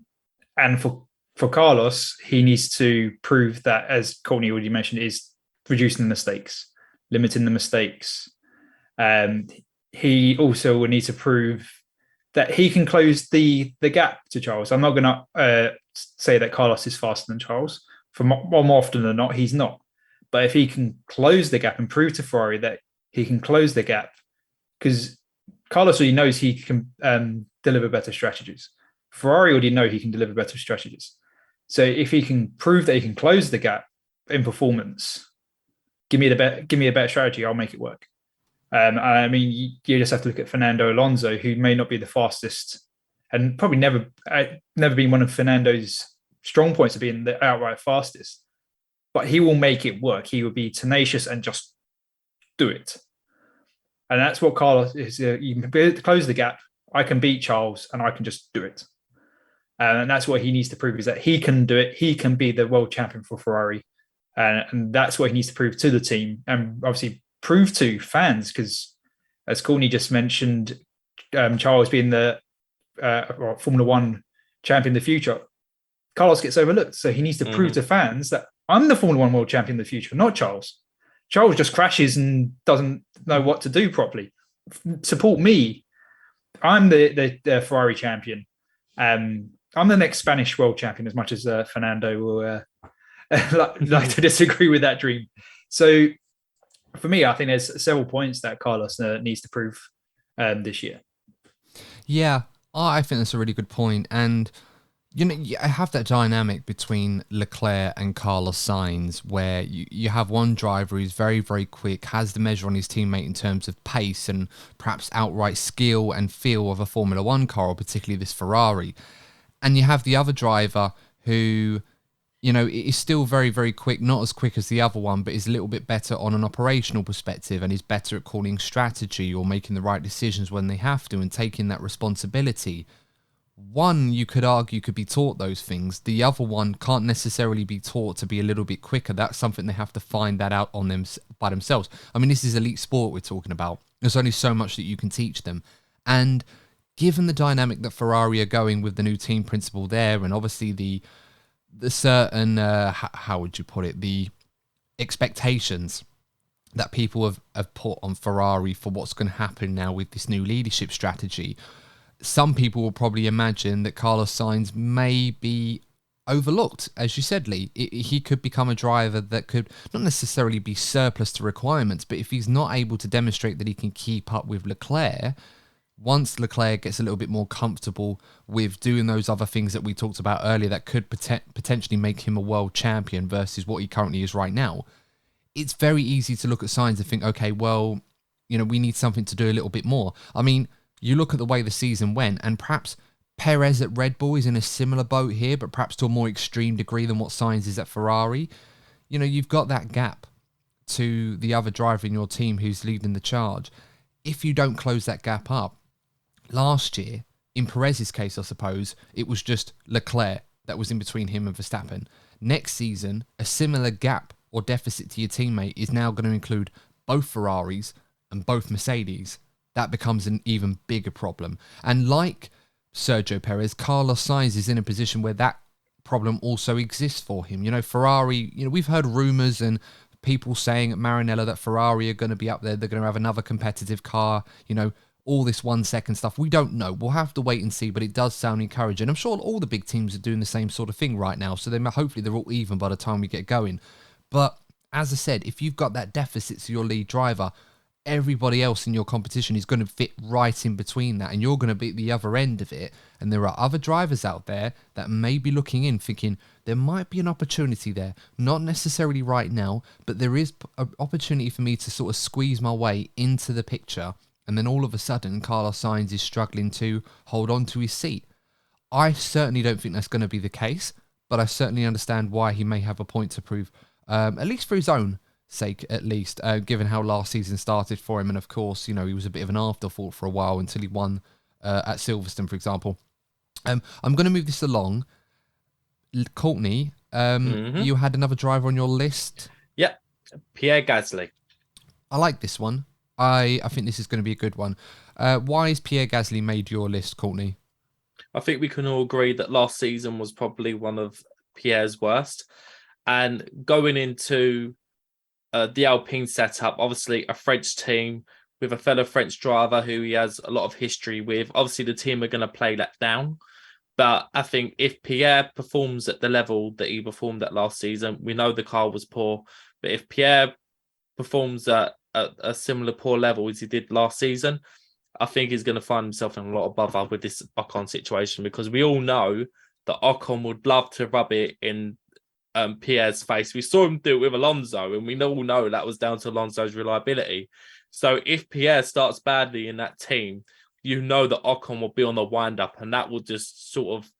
for Carlos, he needs to prove that, as Courtney already mentioned, is reducing the mistakes, limiting the mistakes. He also will need to prove that he can close the gap to Charles. I'm not going to say that Carlos is faster than Charles. More often than not, he's not. But if he can close the gap and prove to Ferrari that he can close the gap, because Carlos already knows he can deliver better strategies. Ferrari already know he can deliver better strategies. So if he can prove that he can close the gap in performance, give me a better strategy, I'll make it work. I mean, you just have to look at Fernando Alonso, who may not be the fastest, and probably never been one of Fernando's strong points of being the outright fastest. But he will make it work. He will be tenacious and just do it. And that's what Carlos is. You can close the gap. I can beat Charles, and I can just do it. And that's what he needs to prove, is that he can do it. He can be the world champion for Ferrari. And that's what he needs to prove to the team, and obviously prove to fans, because as Courtney just mentioned, Charles being the Formula One champion in the future, Carlos gets overlooked. So he needs to prove to fans that I'm the Formula One world champion in the future, not Charles. Charles just crashes and doesn't know what to do properly. Support me. I'm the Ferrari champion. I'm the next Spanish world champion, as much as Fernando will like to disagree with that dream. So for me, I think there's several points that Carlos needs to prove this year. Yeah, I think that's a really good point. And I have that dynamic between Leclerc and Carlos Sainz, where you have one driver who's very, very quick, has the measure on his teammate in terms of pace and perhaps outright skill and feel of a Formula One car, or particularly this Ferrari. And you have the other driver who, is still very, very quick, not as quick as the other one, but is a little bit better on an operational perspective and is better at calling strategy or making the right decisions when they have to and taking that responsibility. One, you could argue, could be taught those things. The other one can't necessarily be taught to be a little bit quicker. That's something they have to find that out on them by themselves. I mean, this is elite sport we're talking about. There's only so much that you can teach them. And given the dynamic that Ferrari are going with the new team principle there, and obviously the certain, how would you put it, the expectations that people have put on Ferrari for what's going to happen now with this new leadership strategy, some people will probably imagine that Carlos Sainz may be overlooked. As you said, Lee, he could become a driver that could not necessarily be surplus to requirements, but if he's not able to demonstrate that he can keep up with Leclerc, once Leclerc gets a little bit more comfortable with doing those other things that we talked about earlier that could potentially make him a world champion versus what he currently is right now, it's very easy to look at Sainz and think, okay, well, we need something to do a little bit more. I mean, you look at the way the season went, and perhaps Perez at Red Bull is in a similar boat here, but perhaps to a more extreme degree than what Sainz is at Ferrari. You've got that gap to the other driver in your team who's leading the charge. If you don't close that gap up, last year, in Perez's case, I suppose, it was just Leclerc that was in between him and Verstappen. Next season, a similar gap or deficit to your teammate is now going to include both Ferraris and both Mercedes, that becomes an even bigger problem. And like Sergio Perez, Carlos Sainz is in a position where that problem also exists for him. You know, Ferrari, we've heard rumours and people saying at Maranello that Ferrari are going to be up there. They're going to have another competitive car, all this 1 second stuff. We don't know. We'll have to wait and see, but it does sound encouraging. I'm sure all the big teams are doing the same sort of thing right now, so hopefully they're all even by the time we get going. But as I said, if you've got that deficit to your lead driver, everybody else in your competition is going to fit right in between that, and you're going to be at the other end of it. And there are other drivers out there that may be looking in thinking there might be an opportunity there, not necessarily right now, but there is an opportunity for me to sort of squeeze my way into the picture. And then all of a sudden Carlos Sainz is struggling to hold on to his seat. I certainly don't think that's going to be the case, but I certainly understand why he may have a point to prove, at least for his own sake, at least, given how last season started for him. And of course, he was a bit of an afterthought for a while until he won at Silverstone, for example. I'm going to move this along. Courtney, you had another driver on your list. Yep, Pierre Gasly. I like this one. I think this is going to be a good one. Why has Pierre Gasly made your list, Courtney? I think we can all agree that last season was probably one of Pierre's worst. And going into the Alpine setup, obviously a French team with a fellow French driver who he has a lot of history with. Obviously, the team are going to play that down. But I think if Pierre performs at the level that he performed at last season, we know the car was poor. But if Pierre performs at a similar poor level as he did last season, I think he's going to find himself in a lot of bother with this Ocon situation, because we all know that Ocon would love to rub it in Pierre's face. We saw him do it with Alonso, and we all know that was down to Alonso's reliability. So if Pierre starts badly in that team, that Ocon will be on the wind-up, and that will just sort of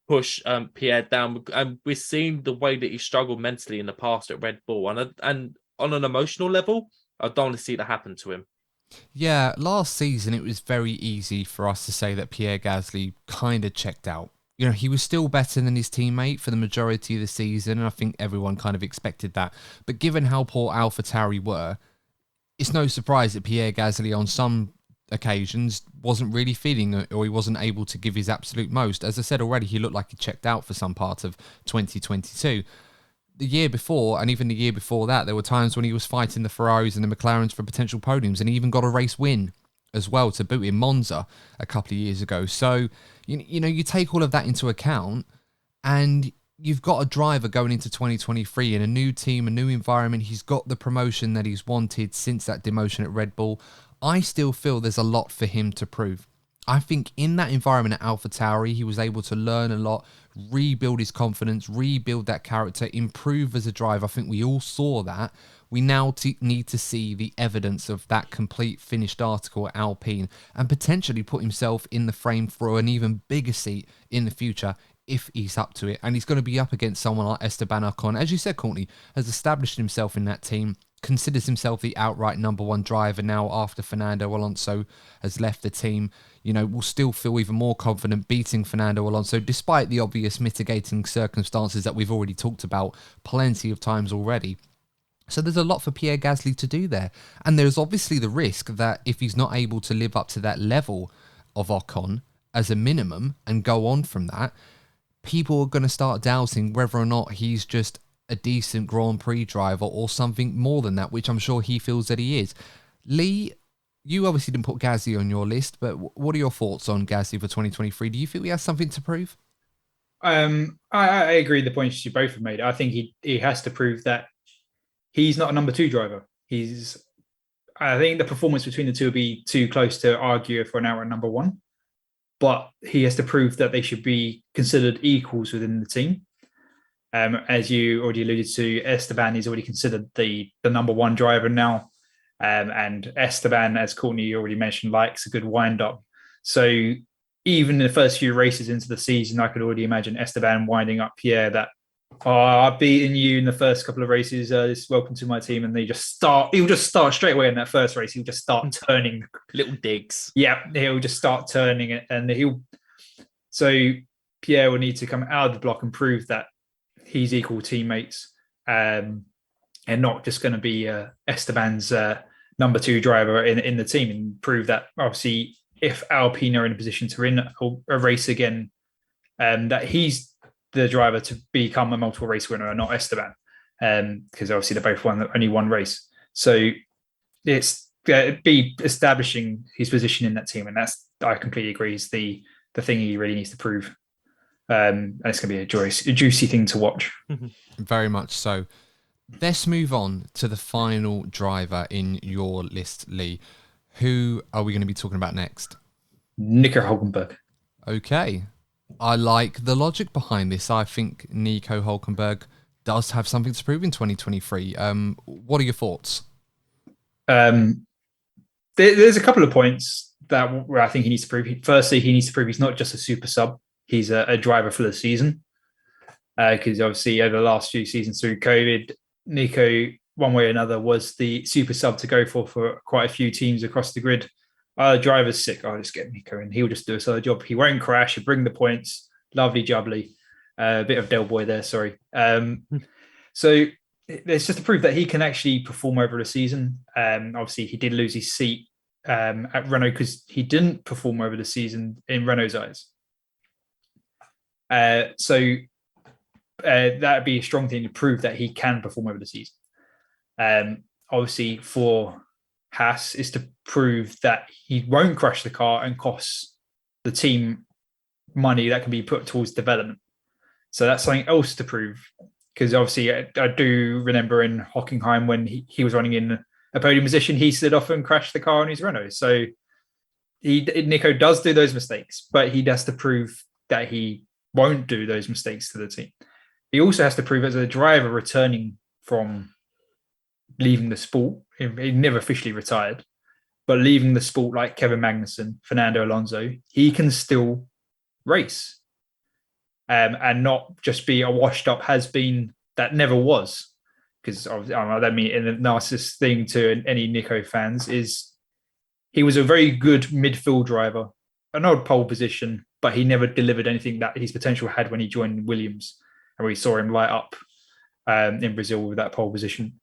push Pierre down. And we've seen the way that he struggled mentally in the past at Red Bull. And on an emotional level, I don't want to see that happen to him. Yeah, last season it was very easy for us to say that Pierre Gasly kind of checked out. He was still better than his teammate for the majority of the season, and I think everyone kind of expected that. But given how poor AlphaTauri were, it's no surprise that Pierre Gasly on some occasions wasn't really feeling it, or he wasn't able to give his absolute most. As I said already, he looked like he checked out for some part of 2022. The year before, and even the year before that, there were times when he was fighting the Ferraris and the McLarens for potential podiums, and he even got a race win as well to boot in Monza a couple of years ago. So, you take all of that into account, and you've got a driver going into 2023 in a new team, a new environment. He's got the promotion that he's wanted since that demotion at Red Bull. I still feel there's a lot for him to prove. I think in that environment at AlphaTauri, he was able to learn a lot, rebuild his confidence, rebuild that character, improve as a driver. I think we all saw that. We now need to see the evidence of that complete finished article at Alpine, and potentially put himself in the frame for an even bigger seat in the future if he's up to it. And he's going to be up against someone like Esteban Ocon. As you said, Courtney has established himself in that team, considers himself the outright number one driver now after Fernando Alonso has left the team. Will still feel even more confident beating Fernando Alonso, despite the obvious mitigating circumstances that we've already talked about plenty of times already. So there's a lot for Pierre Gasly to do there. And there's obviously the risk that if he's not able to live up to that level of Ocon as a minimum and go on from that, people are going to start doubting whether or not he's just a decent Grand Prix driver or something more than that, which I'm sure he feels that he is. Lee, you obviously didn't put Gasly on your list, but what are your thoughts on Gasly for 2023? Do you think he has something to prove? I agree with the points you both have made. I think he has to prove that he's not a number two driver. I think the performance between the two will be too close to argue for an outright number one, but he has to prove that they should be considered equals within the team. As you already alluded to, Esteban is already considered the number one driver now. And Esteban, as Courtney already mentioned, likes a good wind-up. So even in the first few races into the season, I could already imagine Esteban winding up Pierre that, I've beaten you in the first couple of races. Welcome to my team. And he'll just start straight away in that first race. He'll just start turning. Little digs. Yeah, he'll just start turning it. And so Pierre will need to come out of the block and prove that he's equal teammates. And and not just going to be Esteban's number 2 driver in the team, and prove that obviously if Alpine are in a position to win a race again, that he's the driver to become a multiple race winner and not Esteban, because obviously they both won only one race. So it's be establishing his position in that team, and I completely agree, is the thing he really needs to prove. And it's going to be a juicy thing to watch. Very much so. Let's move on to the final driver in your list, Lee. Who are we going to be talking about next? Nico Hulkenberg. Okay. I like the logic behind this. I think Nico Hulkenberg does have something to prove in 2023. What are your thoughts? There's a couple of points where I think he needs to prove. Firstly, he needs to prove he's not just a super sub. He's a driver for the season. Because obviously over the last few seasons through COVID, Nico, one way or another, was the super sub to go for quite a few teams across the grid. Driver's sick. I'll just get Nico in. He'll just do a solid job. He won't crash. He'll bring the points. Lovely jubbly. A bit of Del Boy there, sorry. So it's just to prove that he can actually perform over the season. Obviously, he did lose his seat at Renault because he didn't perform over the season in Renault's eyes. So that would be a strong thing to prove that he can perform over the season. Obviously, for Haas is to prove that he won't crash the car and cost the team money that can be put towards development. So that's something else to prove. Because obviously, I do remember in Hockenheim when he was running in a podium position, he slid off and crashed the car on his Renault. So Nico does do those mistakes, but he has to prove that he won't do those mistakes to the team. He also has to prove as a driver returning from leaving the sport. He never officially retired, but leaving the sport like Kevin Magnussen, Fernando Alonso, he can still race. And not just be a washed up has-been that never was. Because I don't mean in the nicest thing to any Nico fans, is he was a very good midfield driver, an odd pole position, but he never delivered anything that his potential had when he joined Williams, and we saw him light up in Brazil with that pole position.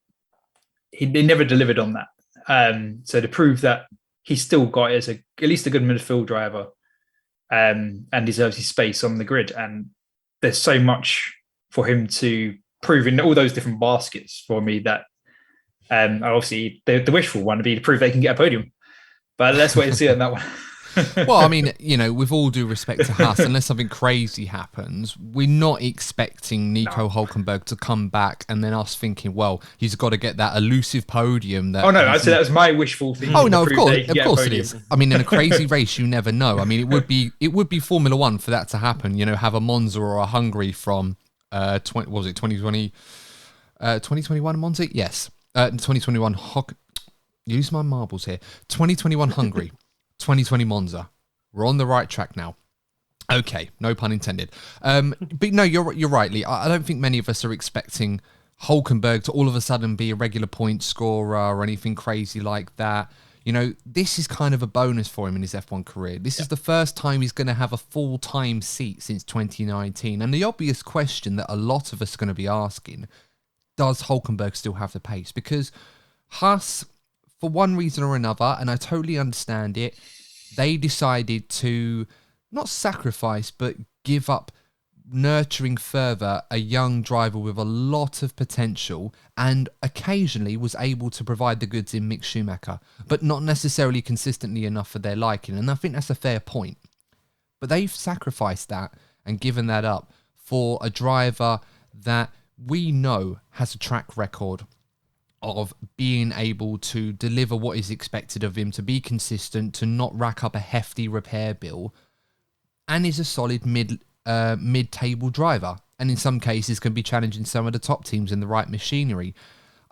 He never delivered on that. So to prove that he's still got it as at least a good midfield driver, and deserves his space on the grid, and there's so much for him to prove in all those different baskets for me that obviously the wishful one would be to prove they can get a podium. But let's wait and see on that one. Well, I mean, with all due respect to Haas, unless something crazy happens, we're not expecting Nico Hulkenberg to come back and then us thinking, well, he's got to get that elusive podium. That I'd say that was my wishful thinking. Oh no, of course it is. I mean, in a crazy race, you never know. I mean, it would be Formula One for that to happen. Have a Monza or a Hungary from 2020, 2021 Monza? Yes, 2021. Use my marbles here. 2021 Hungary. 2020 Monza. We're on the right track now. Okay, no pun intended. But no, you're right, Lee. I don't think many of us are expecting Hulkenberg to all of a sudden be a regular point scorer or anything crazy like that. This is kind of a bonus for him in his F1 career. This is the first time he's going to have a full-time seat since 2019. And the obvious question that a lot of us are going to be asking, does Hulkenberg still have the pace? Because Haas, for one reason or another, and I totally understand it, they decided to not sacrifice, but give up nurturing further a young driver with a lot of potential, and occasionally was able to provide the goods in Mick Schumacher, but not necessarily consistently enough for their liking. And I think that's a fair point. But they've sacrificed that and given that up for a driver that we know has a track record of being able to deliver what is expected of him, to be consistent, to not rack up a hefty repair bill, and is a solid mid-table driver, and in some cases can be challenging some of the top teams in the right machinery.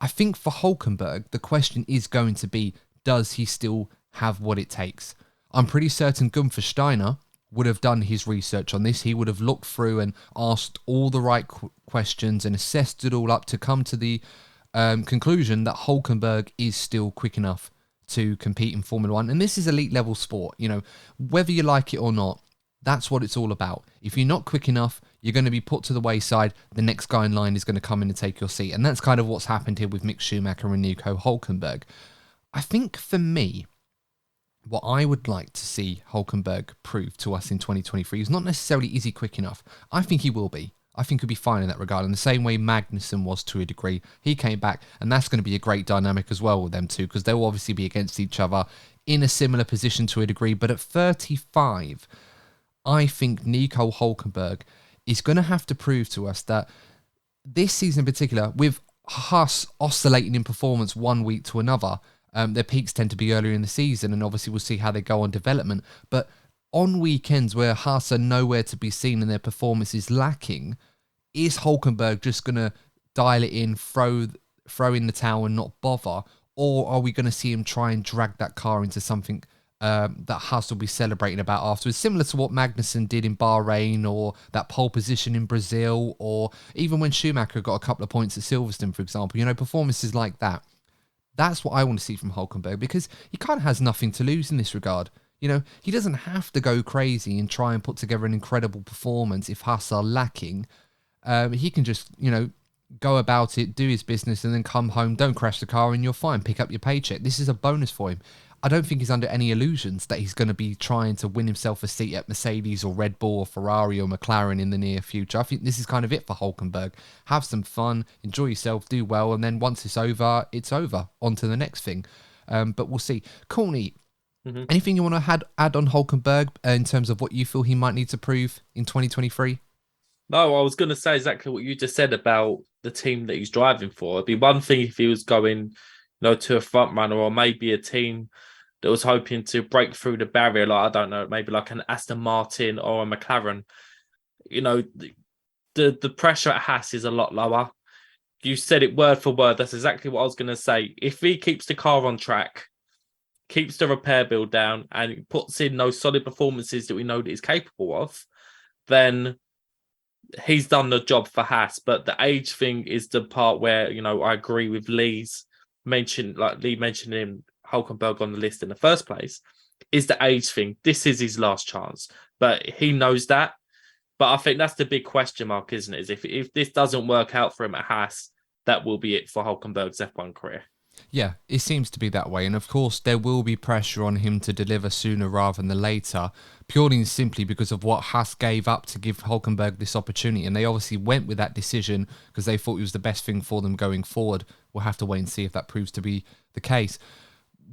I think for Hulkenberg, the question is going to be, does he still have what it takes? I'm pretty certain Gunther Steiner would have done his research on this. He would have looked through and asked all the right questions and assessed it all up to come to the conclusion that Hulkenberg is still quick enough to compete in Formula One. And this is elite level sport. Whether you like it or not, that's what it's all about. If you're not quick enough, you're going to be put to the wayside. The next guy in line is going to come in and take your seat. And that's kind of what's happened here with Mick Schumacher and Nico Hulkenberg. I think for me, what I would like to see Hulkenberg prove to us in 2023 is not necessarily is he quick enough. I think he will be. I think he'll be fine in that regard. In the same way Magnussen was to a degree. He came back, and that's going to be a great dynamic as well with them two, because they'll obviously be against each other in a similar position to a degree. But at 35, I think Nico Hulkenberg is going to have to prove to us that this season in particular, with Haas oscillating in performance one week to another, their peaks tend to be earlier in the season, and obviously we'll see how they go on development. But on weekends where Haas are nowhere to be seen and their performance is lacking, is Hulkenberg just going to dial it in, throw in the towel and not bother? Or are we going to see him try and drag that car into something that Haas will be celebrating about afterwards, similar to what Magnussen did in Bahrain, or that pole position in Brazil, or even when Schumacher got a couple of points at Silverstone, for example? Performances like that. That's what I want to see from Hulkenberg, because he kind of has nothing to lose in this regard. He doesn't have to go crazy and try and put together an incredible performance if Haas are lacking. He can just, go about it, do his business, and then come home, don't crash the car, and you're fine. Pick up your paycheck. This is a bonus for him. I don't think he's under any illusions that he's going to be trying to win himself a seat at Mercedes or Red Bull or Ferrari or McLaren in the near future. I think this is kind of it for Hulkenberg. Have some fun, enjoy yourself, do well, and then once it's over, on to the next thing. But we'll see. Courtney, anything you want to add on Hulkenberg in terms of what you feel he might need to prove in 2023? No, I was going to say exactly what you just said about the team that he's driving for. It'd be one thing if he was going, to a front runner, or maybe a team that was hoping to break through the barrier, like, I don't know, maybe like an Aston Martin or a McLaren. The pressure at Haas is a lot lower. You said it word for word. That's exactly what I was going to say. If he keeps the car on track, keeps the repair bill down, and puts in those solid performances that we know that he's capable of, then he's done the job for Haas. But the age thing is the part where, I agree with Lee's mention, like Lee mentioning Hulkenberg on the list in the first place, is the age thing. This is his last chance, but he knows that. But I think that's the big question mark, isn't it? Is if this doesn't work out for him at Haas, that will be it for Hulkenberg's F1 career. Yeah, it seems to be that way. And of course, there will be pressure on him to deliver sooner rather than later, purely and simply because of what Haas gave up to give Hulkenberg this opportunity. And they obviously went with that decision because they thought it was the best thing for them going forward. We'll have to wait and see if that proves to be the case.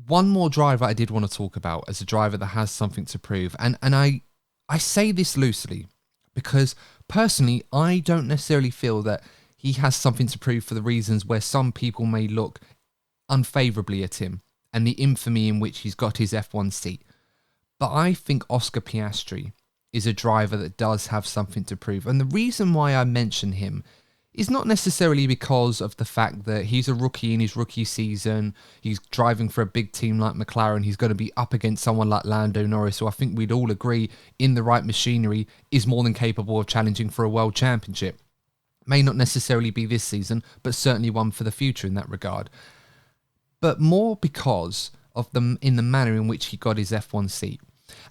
One more driver I did want to talk about as a driver that has something to prove. And I say this loosely because personally, I don't necessarily feel that he has something to prove for the reasons where some people may look unfavourably at him and the infamy in which he's got his F1 seat. But I think Oscar Piastri is a driver that does have something to prove. And the reason why I mention him is not necessarily because of the fact that he's a rookie in his rookie season. He's driving for a big team like McLaren. He's going to be up against someone like Lando Norris, who I think we'd all agree in the right machinery is more than capable of challenging for a world championship. May not necessarily be this season, but certainly one for the future in that regard. But more because of in the manner in which he got his F1 seat.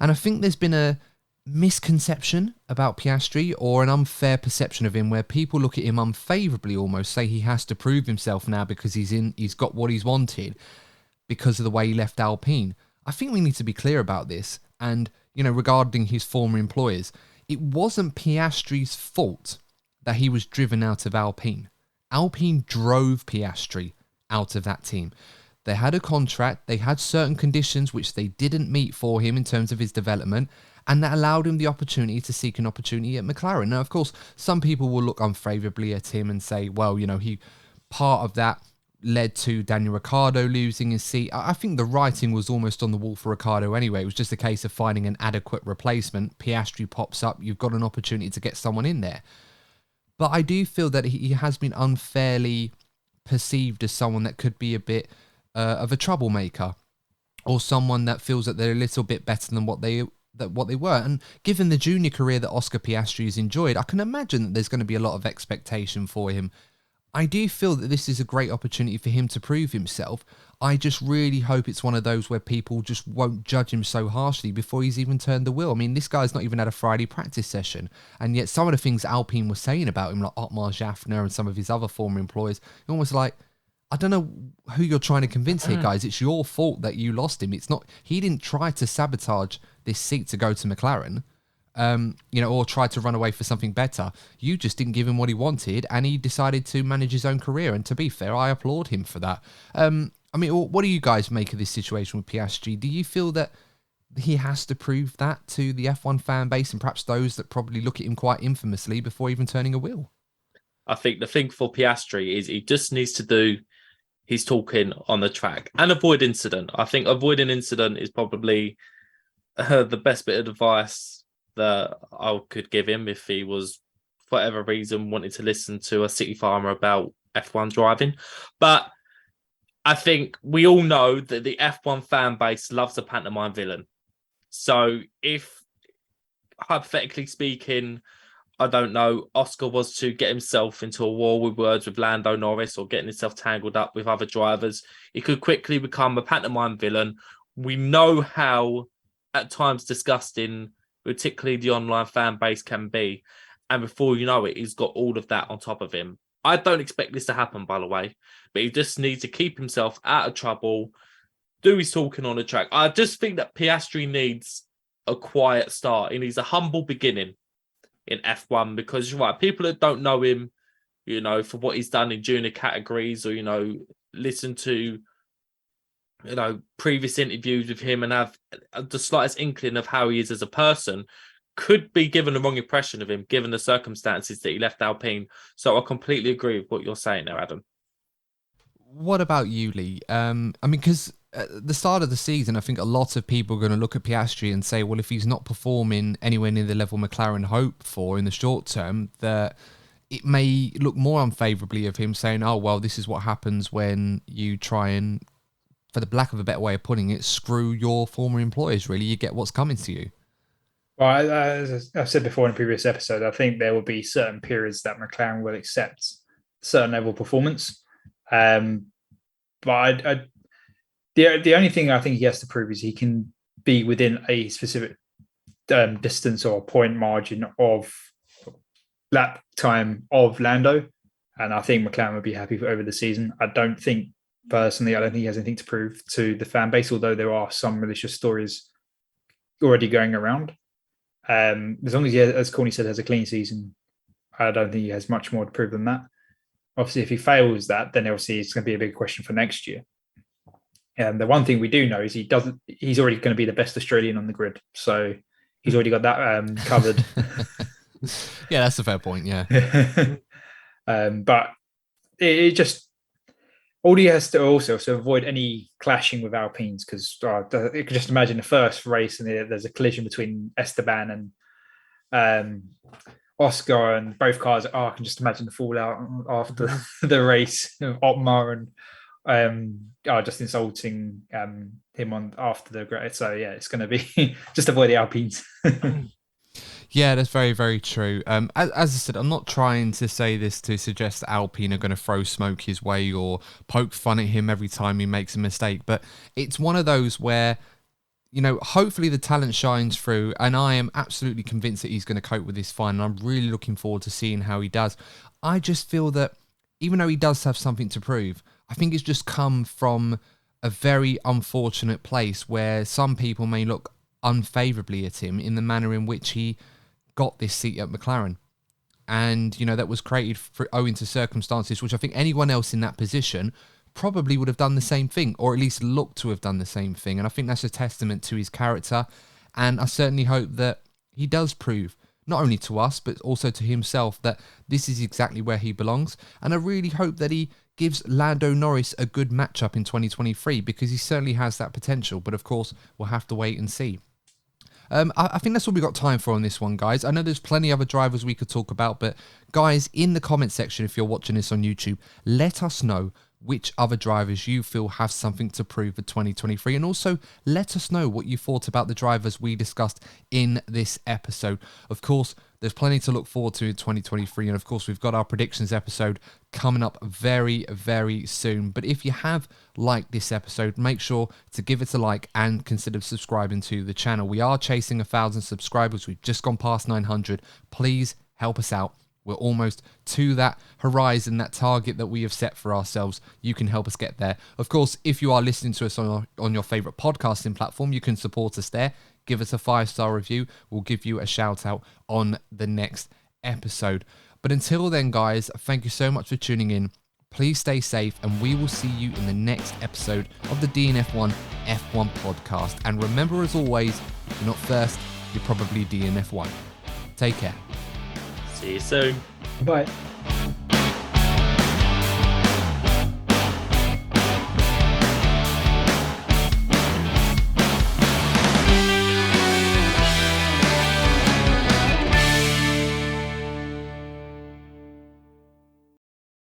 And I think there's been a misconception about Piastri, or an unfair perception of him, where people look at him unfavourably almost, say he has to prove himself now because he's got what he's wanted because of the way he left Alpine. I think we need to be clear about this. And, regarding his former employers, it wasn't Piastri's fault that he was driven out of Alpine. Alpine drove Piastri out of that team. They had a contract, they had certain conditions which they didn't meet for him in terms of his development, and that allowed him the opportunity to seek an opportunity at McLaren. Now, of course, some people will look unfavourably at him and say, well, he part of that led to Daniel Ricciardo losing his seat. I think the writing was almost on the wall for Ricciardo anyway. It was just a case of finding an adequate replacement. Piastri pops up, you've got an opportunity to get someone in there. But I do feel that he has been unfairly perceived as someone that could be a bit of a troublemaker, or someone that feels that they're a little bit better than what they were. And given the junior career that Oscar Piastri has enjoyed, I can imagine that there's going to be a lot of expectation for him I do feel that this is a great opportunity for him to prove himself. I just really hope it's one of those where people just won't judge him so harshly before he's even turned the wheel. I mean, this guy's not even had a Friday practice session, and yet some of the things Alpine was saying about him, like Otmar Schaffner and some of his other former employees, almost like, I don't know who you're trying to convince here, guys. It's your fault that you lost him. It's not. He didn't try to sabotage this seat to go to McLaren. Or tried to run away for something better. You just didn't give him what he wanted, and he decided to manage his own career. And to be fair, I applaud him for that. What do you guys make of this situation with Piastri? Do you feel that he has to prove that to the F1 fan base and perhaps those that probably look at him quite infamously before even turning a wheel? I think the thing for Piastri is he just needs to do his talking on the track and avoid incident. I think avoiding incident is probably the best bit of advice that I could give him if he was, for whatever reason, wanted to listen to a city farmer about F1 driving. But I think we all know that the F1 fan base loves a pantomime villain. So if, hypothetically speaking, I don't know, Oscar was to get himself into a war with words with Lando Norris or getting himself tangled up with other drivers, he could quickly become a pantomime villain. We know how, at times, disgusting particularly the online fan base can be. And before you know it, he's got all of that on top of him. I don't expect this to happen, by the way, but he just needs to keep himself out of trouble, do his talking on the track. I just think that Piastri needs a quiet start. He needs a humble beginning in F1 because you're right, people that don't know him, for what he's done in junior categories or, listen to previous interviews with him and have the slightest inkling of how he is as a person, could be given the wrong impression of him, given the circumstances that he left Alpine. So I completely agree with what you're saying there, Adam. What about you, Lee? Because at the start of the season, I think a lot of people are going to look at Piastri and say, well, if he's not performing anywhere near the level McLaren hope for in the short term, that it may look more unfavourably of him saying, oh, well, this is what happens when you try and, for the lack of a better way of putting it, screw your former employers, really. You get what's coming to you. Well, as I've said before in a previous episode, I think there will be certain periods that McLaren will accept certain level of performance. But the only thing I think he has to prove is he can be within a specific distance or point margin of lap time of Lando. And I think McLaren would be happy over the season. Personally, I don't think he has anything to prove to the fan base, although there are some malicious stories already going around. As long as he, as Courtney said, has a clean season, I don't think he has much more to prove than that. Obviously, if he fails that, then obviously it's going to be a big question for next year. And the one thing we do know is he's already going to be the best Australian on the grid. So he's already got that covered. Yeah, that's a fair point, yeah. But it just, all he has to also avoid any clashing with Alpines, because you can just imagine the first race and there's a collision between Esteban and Oscar, and both cars. I can just imagine the fallout after the race of Otmar and just insulting him on after the grid. So yeah, it's going to be just avoid the Alpines. Yeah, that's very, very true. As I said, I'm not trying to say this to suggest that Alpine are going to throw smoke his way or poke fun at him every time he makes a mistake. But it's one of those where, hopefully the talent shines through. And I am absolutely convinced that he's going to cope with this fine. And I'm really looking forward to seeing how he does. I just feel that even though he does have something to prove, I think it's just come from a very unfortunate place where some people may look unfavourably at him in the manner in which he got this seat at McLaren. And, that was created owing to circumstances which I think anyone else in that position probably would have done the same thing, or at least looked to have done the same thing. And I think that's a testament to his character. And I certainly hope that he does prove, not only to us, but also to himself, that this is exactly where he belongs. And I really hope that he gives Lando Norris a good matchup in 2023, because he certainly has that potential. But of course, we'll have to wait and see. I think that's all we've got time for on this one, guys. I know there's plenty of other drivers we could talk about, but guys, in the comment section, if you're watching this on YouTube, let us know which other drivers you feel have something to prove for 2023. And also, let us know what you thought about the drivers we discussed in this episode. Of course, there's plenty to look forward to in 2023. And of course, we've got our predictions episode coming up very, very soon. But if you have liked this episode, make sure to give it a like and consider subscribing to the channel. We are chasing 1,000 subscribers. We've just gone past 900. Please help us out. We're almost to that horizon, that target that we have set for ourselves. You can help us get there. Of course, if you are listening to us on your favorite podcasting platform, you can support us there. Give us a 5-star review. We'll give you a shout out on the next episode. But until then, guys, thank you so much for tuning in. Please stay safe, and we will see you in the next episode of the DNF1 F1 podcast. And remember, as always, if you're not first, you're probably DNF1. Take care. See you soon. Bye.